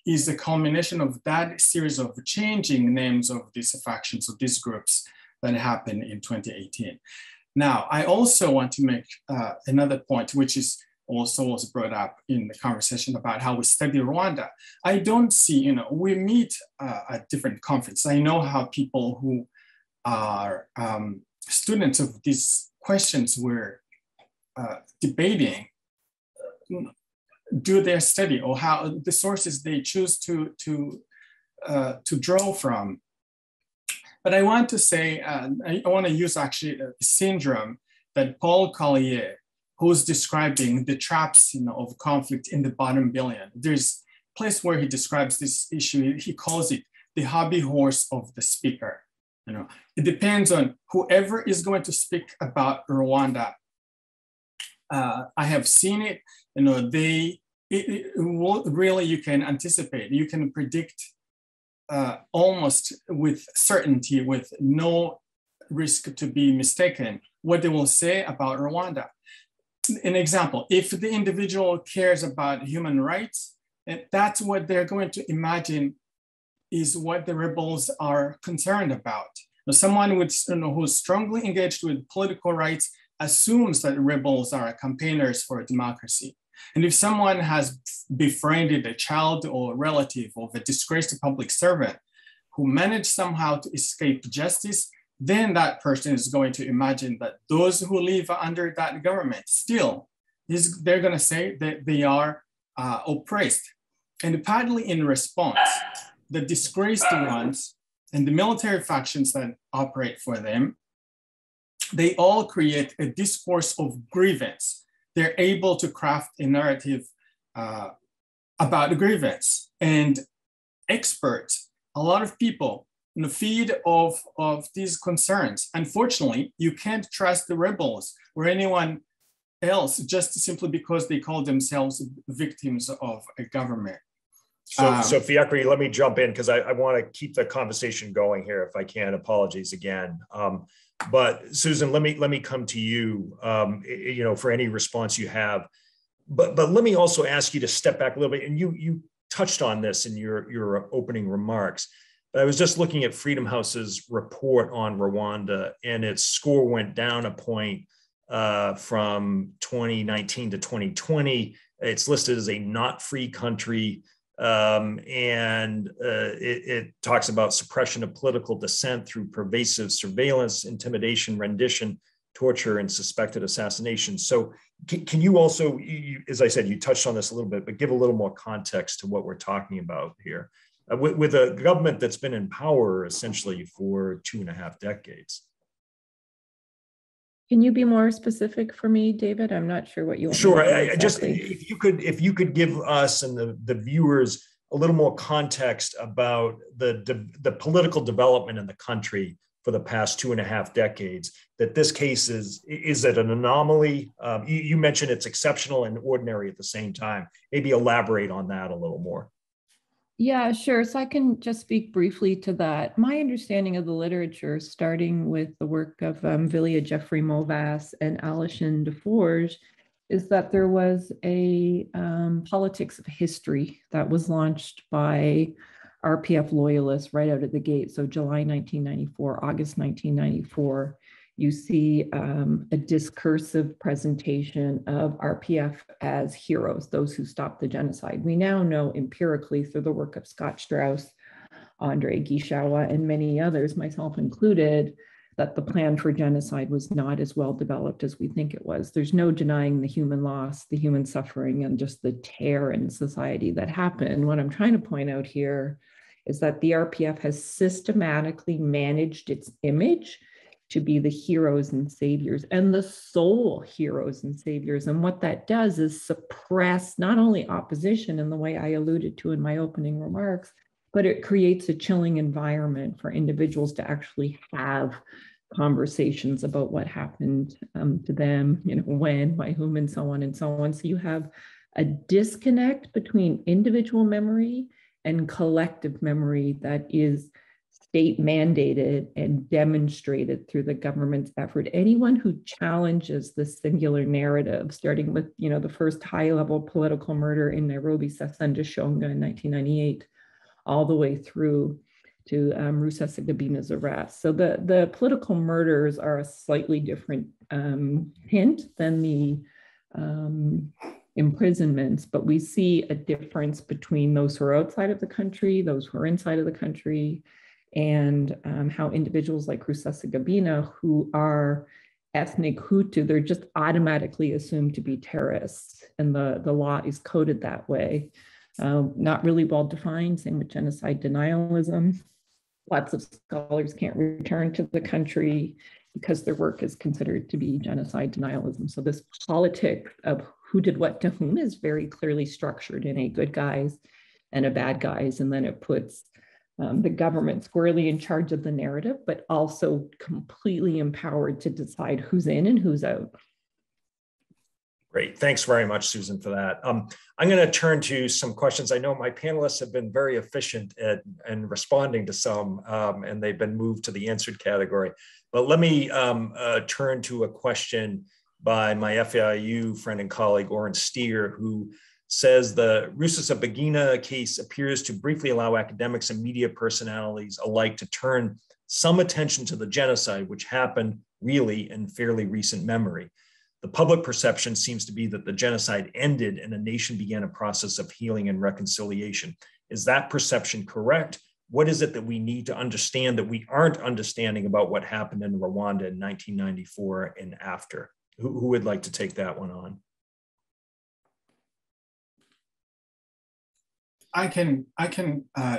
is the culmination of that series of changing names of these factions, of these groups that happened in 2018. Now, I also want to make another point, which is also was brought up in the conversation about how we study Rwanda. I don't see, we meet at different conferences. I know how people who are students of these questions we're debating do their study, or how the sources they choose to draw from. But I want to say, I want to use actually a syndrome that Paul Collier, who's describing the traps of conflict in the bottom billion. There's a place where he describes this issue. He calls it the hobby horse of the speaker. It depends on whoever is going to speak about Rwanda. I have seen it. really, you can anticipate, you can predict almost with certainty, with no risk to be mistaken, what they will say about Rwanda. An example, if the individual cares about human rights, that's what they're going to imagine is what the rebels are concerned about. Someone who's strongly engaged with political rights assumes that rebels are campaigners for democracy. And if someone has befriended a child or relative of a disgraced public servant who managed somehow to escape justice, then that person is going to imagine that those who live under that government still, they're going to say that they are oppressed. And partly in response, the disgraced ones and the military factions that operate for them, they all create a discourse of grievance. They're able to craft a narrative about the grievance. And experts, a lot of people, feed of these concerns. Unfortunately, you can't trust the rebels or anyone else just simply because they call themselves victims of a government. So Fiacre, let me jump in because I want to keep the conversation going here if I can. Apologies again. But Susan, let me come to you, for any response you have. But let me also ask you to step back a little bit. And you touched on this in your opening remarks. But I was just looking at Freedom House's report on Rwanda, and its score went down a point from 2019 to 2020. It's listed as a not free country. It talks about suppression of political dissent through pervasive surveillance, intimidation, rendition, torture, and suspected assassination. So can you also, as I said, you touched on this a little bit, but give a little more context to what we're talking about here with a government that's been in power essentially for 2.5 decades. Can you be more specific for me, David? I'm not sure what you want. Sure. Exactly. Just if you could give us and the viewers a little more context about the political development in the country for the past 2.5 decades. That this case is it an anomaly? You mentioned it's exceptional and ordinary at the same time. Maybe elaborate on that a little more. Yeah, sure. So I can just speak briefly to that. My understanding of the literature, starting with the work of Villia Jeffrey Movas and Alison Deforge, is that there was a politics of history that was launched by RPF loyalists right out of the gate. So July 1994, August 1994, you see a discursive presentation of RPF as heroes, those who stopped the genocide. We now know empirically through the work of Scott Strauss, Andre Gishawa, and many others, myself included, that the plan for genocide was not as well developed as we think it was. There's no denying the human loss, the human suffering, and just the tear in society that happened. What I'm trying to point out here is that the RPF has systematically managed its image to be the heroes and saviors and the sole heroes and saviors. And what that does is suppress not only opposition in the way I alluded to in my opening remarks, but it creates a chilling environment for individuals to actually have conversations about what happened to them, when, by whom, and so on and so on. So you have a disconnect between individual memory and collective memory that is state mandated and demonstrated through the government's effort. Anyone who challenges the singular narrative, starting with the first high-level political murder in Nairobi, Sasanda in 1998, all the way through to Rusesabagina's arrest. So the political murders are a slightly different hint than the imprisonments, but we see a difference between those who are outside of the country, those who are inside of the country, and how individuals like Rusesabagina, who are ethnic Hutu, they're just automatically assumed to be terrorists, and the law is coded that way. Not really well defined, same with genocide denialism. Lots of scholars can't return to the country because their work is considered to be genocide denialism. So this politics of who did what to whom is very clearly structured in a good guys and a bad guys, and then it puts the government squarely in charge of the narrative, but also completely empowered to decide who's in and who's out. Great. Thanks very much, Susan, for that. I'm going to turn to some questions. I know my panelists have been very efficient in responding to some, and they've been moved to the answered category. But let me turn to a question by my FAIU friend and colleague, Oren Steer, who says the Rusesabagina case appears to briefly allow academics and media personalities alike to turn some attention to the genocide, which happened really in fairly recent memory. The public perception seems to be that the genocide ended and a nation began a process of healing and reconciliation. Is that perception correct? What is it that we need to understand that we aren't understanding about what happened in Rwanda in 1994 and after? Who would like to take that one on? I can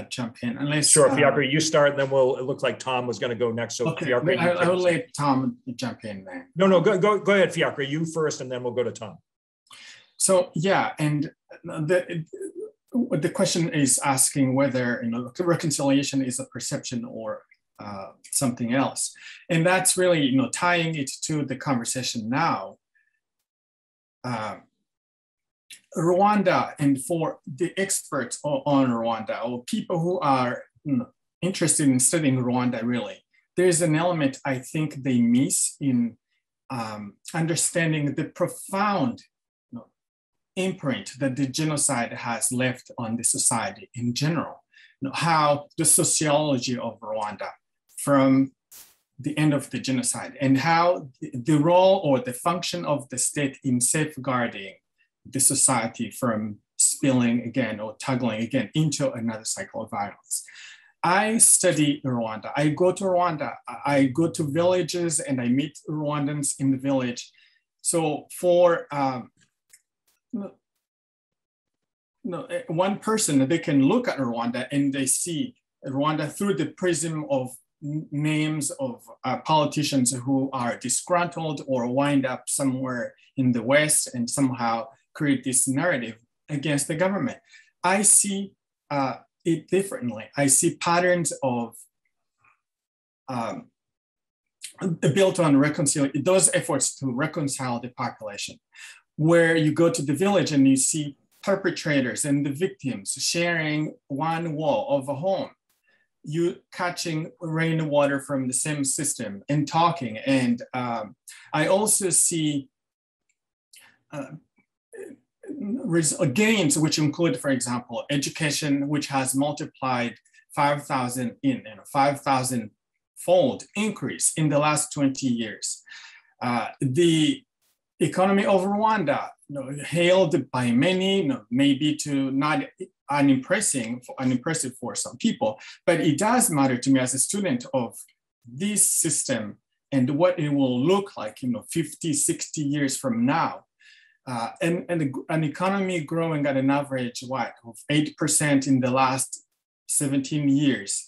jump in unless. Sure, Fiacre, you start, and then it looks like Tom was going to go next. So okay, Fiacre, I will let Tom jump in then. No, go ahead, Fiacre, you first, and then we'll go to Tom. So yeah, and the question is asking whether reconciliation is a perception or something else, and that's really tying it to the conversation now. Rwanda, and for the experts on Rwanda or people who are interested in studying Rwanda, really, there's an element I think they miss in understanding the profound imprint that the genocide has left on the society in general. How the sociology of Rwanda from the end of the genocide, and how the role or the function of the state in safeguarding the society from spilling again or tugging again into another cycle of violence. I study Rwanda. I go to Rwanda. I go to villages and I meet Rwandans in the village. So for one person, they can look at Rwanda and they see Rwanda through the prism of names of politicians who are disgruntled or wind up somewhere in the West and somehow create this narrative against the government. I see it differently. I see patterns of built on reconciliation, those efforts to reconcile the population, where you go to the village and you see perpetrators and the victims sharing one wall of a home, you catching rainwater from the same system and talking. And I also see gains, which include, for example, education, which has multiplied 5,000 fold increase in the last 20 years. The economy of Rwanda, hailed by many, maybe to not unimpressive for some people, but it does matter to me as a student of this system and what it will look like, 50, 60 years from now. And an economy growing at an average, of 8% in the last 17 years.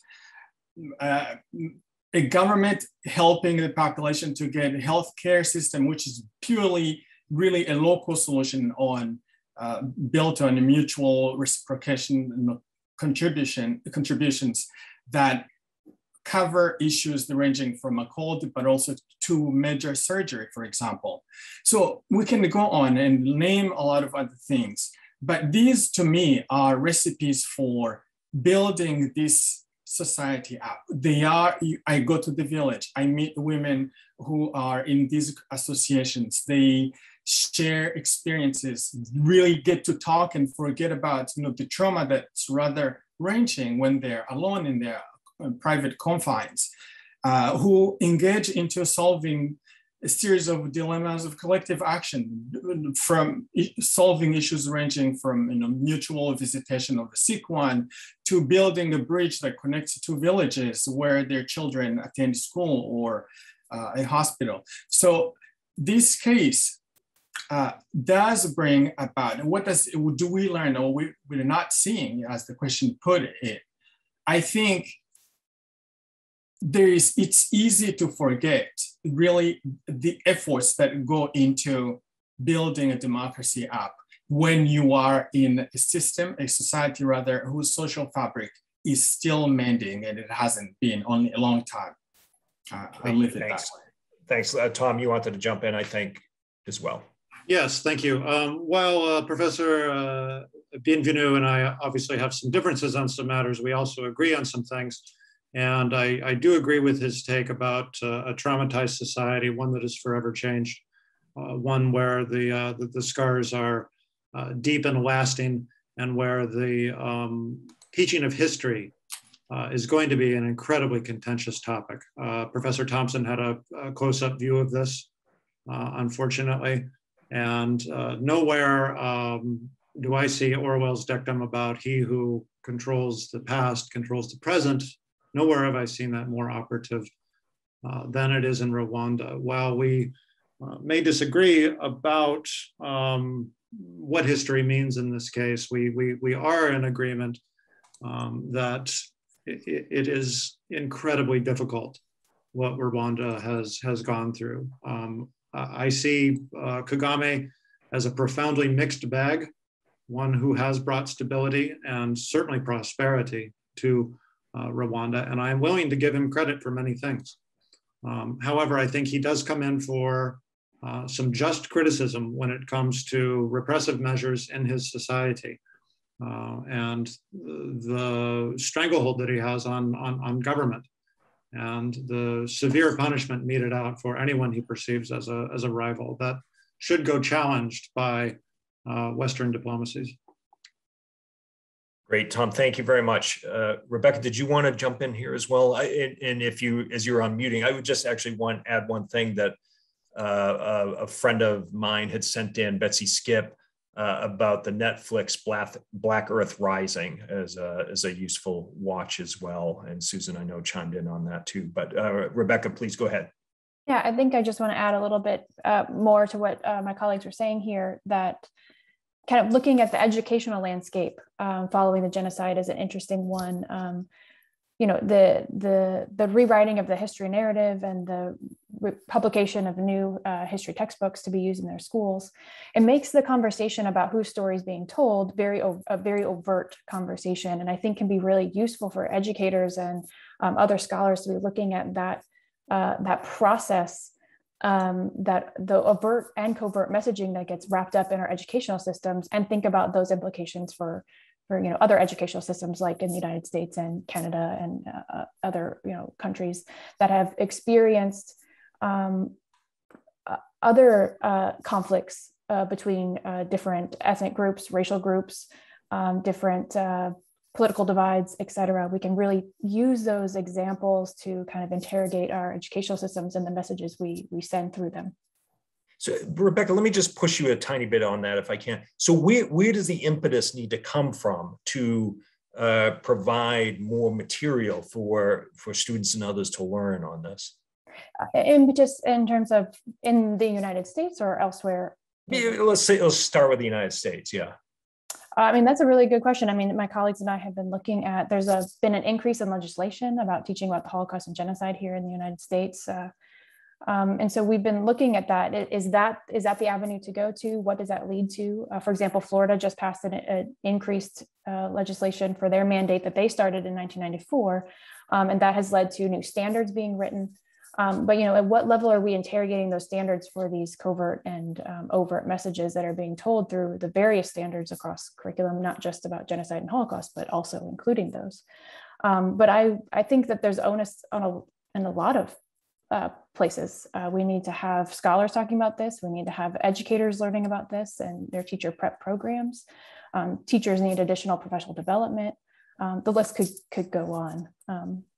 A government helping the population to get a healthcare system, which is purely really a local solution on built on a mutual reciprocation contributions that cover issues ranging from a cold, but also to major surgery, for example. So we can go on and name a lot of other things, but these to me are recipes for building this society up. I go to the village, I meet women who are in these associations, they share experiences, really get to talk and forget about the trauma that's rather wrenching when they're alone in their private confines, who engage into solving a series of dilemmas of collective action, from solving issues ranging from mutual visitation of a sick one to building a bridge that connects two villages where their children attend school or a hospital. So this case does bring about, what do we learn or we're not seeing, as the question put it? I think it's easy to forget really the efforts that go into building a democracy up when you are in a system, a society rather, whose social fabric is still mending, and it hasn't been only a long time. I'll leave it that way. Thanks. Tom, you wanted to jump in, I think, as well. Yes, thank you. While Professor Bienvenu and I obviously have some differences on some matters, we also agree on some things. And I do agree with his take about a traumatized society, one that is forever changed, one where the scars are deep and lasting, and where the teaching of history is going to be an incredibly contentious topic. Professor Thompson had a close-up view of this, unfortunately, and nowhere do I see Orwell's dictum about he who controls the past controls the present. Nowhere have I seen that more operative than it is in Rwanda. While we may disagree about what history means in this case, we are in agreement that it is incredibly difficult what Rwanda has gone through. I see Kagame as a profoundly mixed bag, one who has brought stability and certainly prosperity to Rwanda, and I'm willing to give him credit for many things. However, I think he does come in for some just criticism when it comes to repressive measures in his society and the stranglehold that he has on government and the severe punishment meted out for anyone he perceives as a rival that should go challenged by Western diplomacies. Great, Tom, thank you very much. Rebecca, did you want to jump in here as well? And if you, as you're unmuting, I would just actually add one thing that a friend of mine had sent in, Betsy Skip, about the Netflix Black Earth Rising as a useful watch as well. And Susan, I know, chimed in on that too. But Rebecca, please go ahead. Yeah, I think I just want to add a little bit more to what my colleagues were saying here, that kind of looking at the educational landscape following the genocide is an interesting one. You know, the rewriting of the history narrative and the publication of new history textbooks to be used in their schools, it makes the conversation about whose story is being told a very overt conversation, and I think can be really useful for educators and other scholars to be looking at that process, that the overt and covert messaging that gets wrapped up in our educational systems, and think about those implications for other educational systems like in the United States and Canada and other countries that have experienced other conflicts between different ethnic groups, racial groups, different political divides, et cetera. We can really use those examples to kind of interrogate our educational systems and the messages we send through them. So Rebecca, let me just push you a tiny bit on that if I can. So where does the impetus need to come from to provide more material for students and others to learn on this? And just in terms of in the United States or elsewhere? Yeah, let's start with the United States, yeah. I mean, that's a really good question. I mean, my colleagues and I have been looking at, there's been an increase in legislation about teaching about the Holocaust and genocide here in the United States. And so we've been looking at that. Is that the avenue to go to? What does that lead to? For example, Florida just passed an increased legislation for their mandate that they started in 1994. And that has led to new standards being written. But at what level are we interrogating those standards for these covert and overt messages that are being told through the various standards across curriculum, not just about genocide and Holocaust, but also including those. But I think that there's onus in a lot of places. We need to have scholars talking about this. We need to have educators learning about this and their teacher prep programs. Teachers need additional professional development. The list could go on.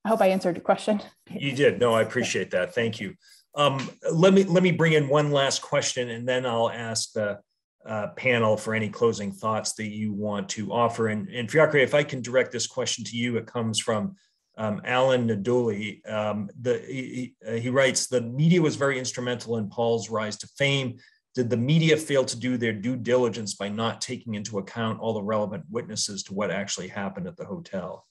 I hope I answered your question. You did. No, I appreciate that. Thank you. Let me bring in one last question, and then I'll ask the panel for any closing thoughts that you want to offer. And Fiacre, if I can direct this question to you, it comes from Alan Naduli. He writes, the media was very instrumental in Paul's rise to fame. Did the media fail to do their due diligence by not taking into account all the relevant witnesses to what actually happened at the hotel?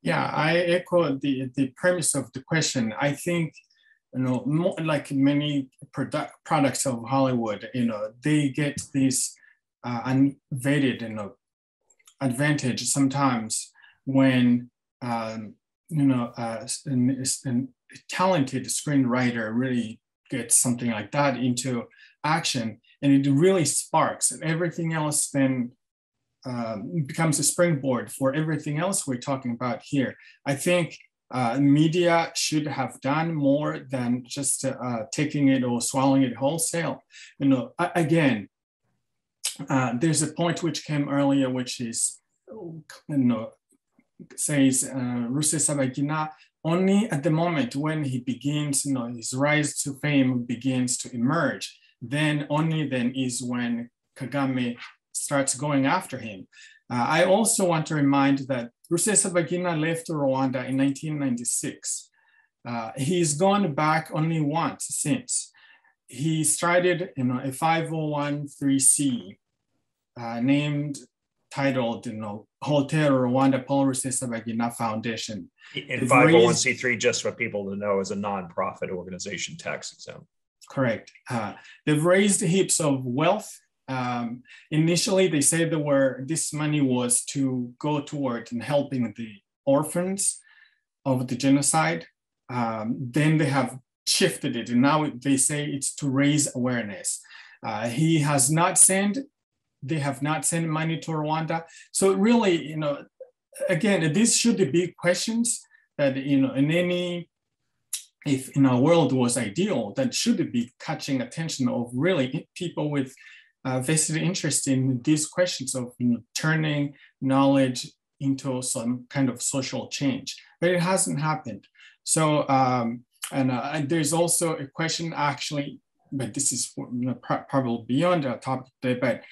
Yeah, I echo the premise of the question. I think, more like many products of Hollywood, they get this unvetted, advantage sometimes when, a talented screenwriter really gets something like that into action, and it really sparks, and everything else then becomes a springboard for everything else we're talking about here. I think media should have done more than just taking it or swallowing it wholesale. You know, again, there's a point which came earlier, which is, you know, says Rusesabagina, only at the moment when he begins, you know, his rise to fame begins to emerge, then only then is when Kagame starts going after him. I also want to remind that Rusesabagina left Rwanda in 1996. He's gone back only once since. He started, you know, a 501(c)(3) titled, you know, Hôtel Rwanda Paul Rusesabagina Foundation. And 501(c)(3), just for people to know, is a nonprofit organization, tax exempt. Correct. They've raised heaps of wealth. Initially, they said this money was to go toward in helping the orphans of the genocide. Then they have shifted it, and now they say it's to raise awareness. They have not sent money to Rwanda. So really, you know, again, these should be questions that, you know, if in our world was ideal, that should be catching attention of really people with vested interest in these questions of, you know, turning knowledge into some kind of social change, but it hasn't happened. So, and there's also a question actually, but this is, you know, probably beyond our topic today, but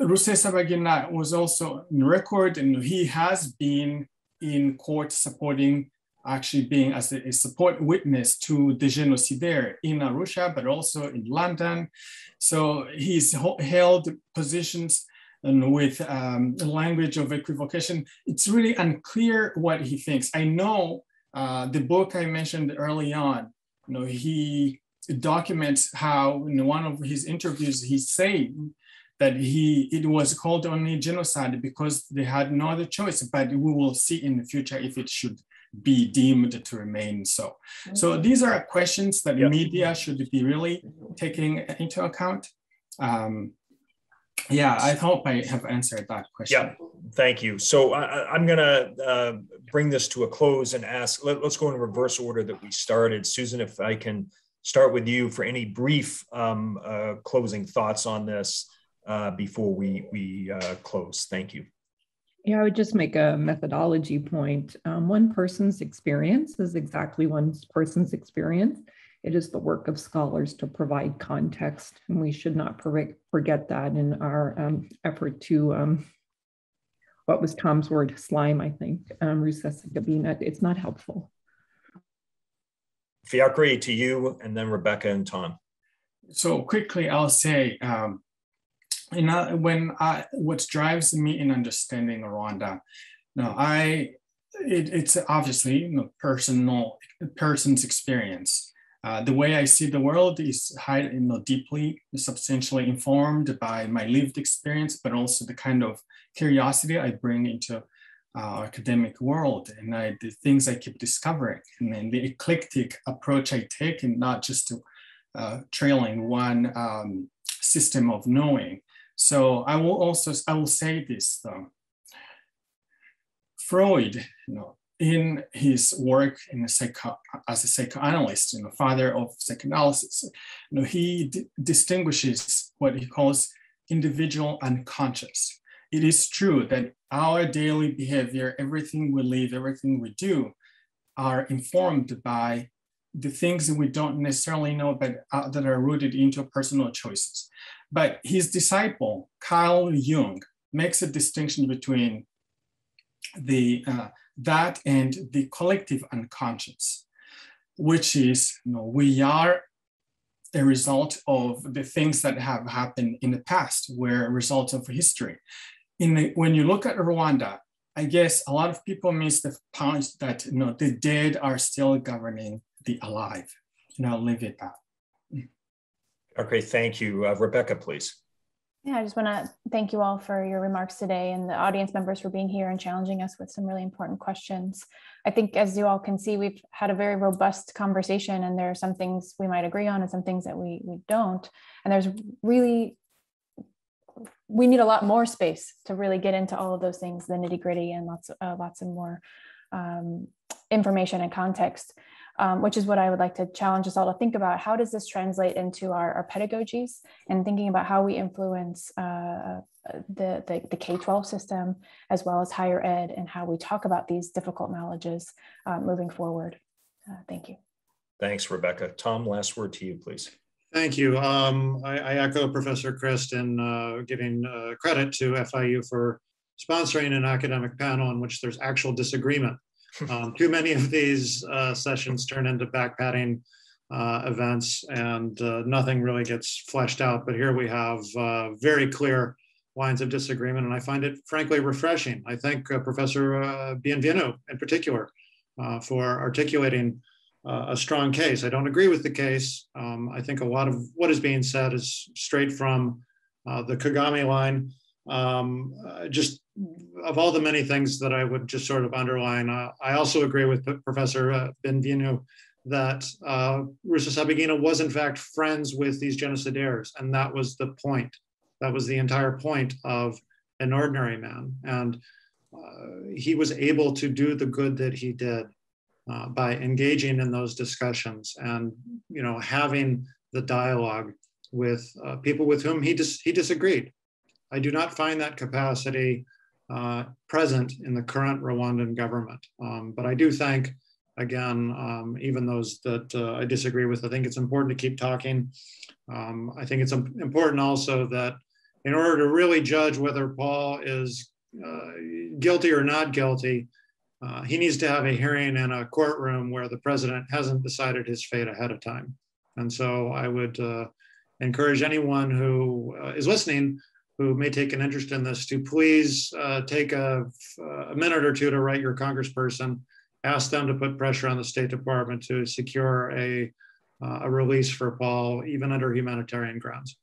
Rusesabagina was also in record, and he has been in court supporting, actually being as a support witness to the genocidaire in Arusha, but also in London. So he's held positions and with language of equivocation. It's really unclear what he thinks. I know the book I mentioned early on, you know, he documents how in one of his interviews, he's saying that it was called only genocide because they had no other choice, but we will see in the future if it should be deemed to remain so. So these are questions that media should be really taking into account. Yeah, I hope I have answered that question. Yeah, thank you. So I'm gonna bring this to a close and ask, let's go in reverse order that we started. Susan, if I can start with you for any brief closing thoughts on this before we close. Thank you. Yeah, I would just make a methodology point. One person's experience is exactly one person's experience. It is the work of scholars to provide context, and we should not forget that in our effort to, what was Tom's word, slime, I think, Rusesabagina. It's not helpful. Fiacre, to you, and then Rebecca and Tom. So quickly, I'll say, you know, what drives me in understanding Rwanda, it's obviously, you know, person's experience. The way I see the world is highly, you know, deeply, substantially informed by my lived experience, but also the kind of curiosity I bring into academic world, and the things I keep discovering, and then the eclectic approach I take, and not just to trailing one system of knowing. So I will say this though. Freud, you know, in his work as a psychoanalyst, you know, father of psychoanalysis, you know, he distinguishes what he calls individual unconscious. It is true that our daily behavior, everything we live, everything we do, are informed by the things that we don't necessarily know, but that are rooted into personal choices. But his disciple, Carl Jung, makes a distinction between that and the collective unconscious, which is, you know, we are a result of the things that have happened in the past. We're a result of history. When you look at Rwanda, I guess a lot of people miss the point that, you know, the dead are still governing the alive. And I'll leave it at that. Okay, thank you. Rebecca, please. Yeah, I just want to thank you all for your remarks today and the audience members for being here and challenging us with some really important questions. I think, as you all can see, we've had a very robust conversation, and there are some things we might agree on and some things that we don't. And there's really, we need a lot more space to really get into all of those things, the nitty gritty, and lots of more information and context. Which is what I would like to challenge us all to think about. How does this translate into our pedagogies, and thinking about how we influence the K-12 system as well as higher ed, and how we talk about these difficult knowledges moving forward. Thank you. Thanks, Rebecca. Tom, last word to you, please. Thank you. I echo Professor Christ in giving credit to FIU for sponsoring an academic panel in which there's actual disagreement. Too many of these sessions turn into backpatting events, and nothing really gets fleshed out. But here we have very clear lines of disagreement, and I find it frankly refreshing. I thank Professor Bienvenu in particular for articulating a strong case. I don't agree with the case. I think a lot of what is being said is straight from the Kagame line. Just of all the many things that I would just sort of underline, I also agree with Professor Bienvenu that Rusesabagina was in fact friends with these genocidaires, and that was the point. That was the entire point of An Ordinary Man, and he was able to do the good that he did by engaging in those discussions and having the dialogue with people with whom he disagreed. I do not find that capacity present in the current Rwandan government. But I do think, again, even those that I disagree with, I think it's important to keep talking. I think it's important also that in order to really judge whether Paul is guilty or not guilty, he needs to have a hearing in a courtroom where the president hasn't decided his fate ahead of time. And so I would encourage anyone who is listening who may take an interest in this to please take a minute or two to write your congressperson, ask them to put pressure on the State Department to secure a release for Paul, even under humanitarian grounds.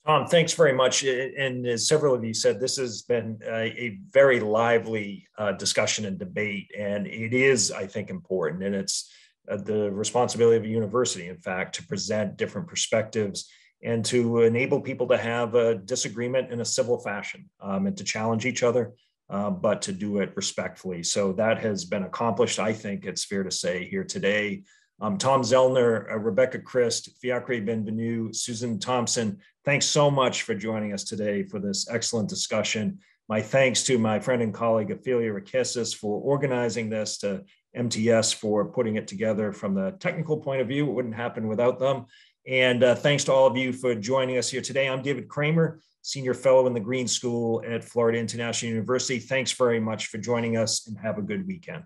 Tom, thanks very much. And as several of you said, this has been a very lively discussion and debate, and it is, I think, important. And it's the responsibility of a university, in fact, to present different perspectives and to enable people to have a disagreement in a civil fashion and to challenge each other, but to do it respectfully. So that has been accomplished, I think it's fair to say, here today. Tom Zellner, Rebecca Christ, Fiacre Bienvenu, Susan Thompson, thanks so much for joining us today for this excellent discussion. My thanks to my friend and colleague, Ophelia Rakissis, for organizing this, to MTS for putting it together from the technical point of view. It wouldn't happen without them. And thanks to all of you for joining us here today. I'm David Kramer, Senior Fellow in the Green School at Florida International University. Thanks very much for joining us, and have a good weekend.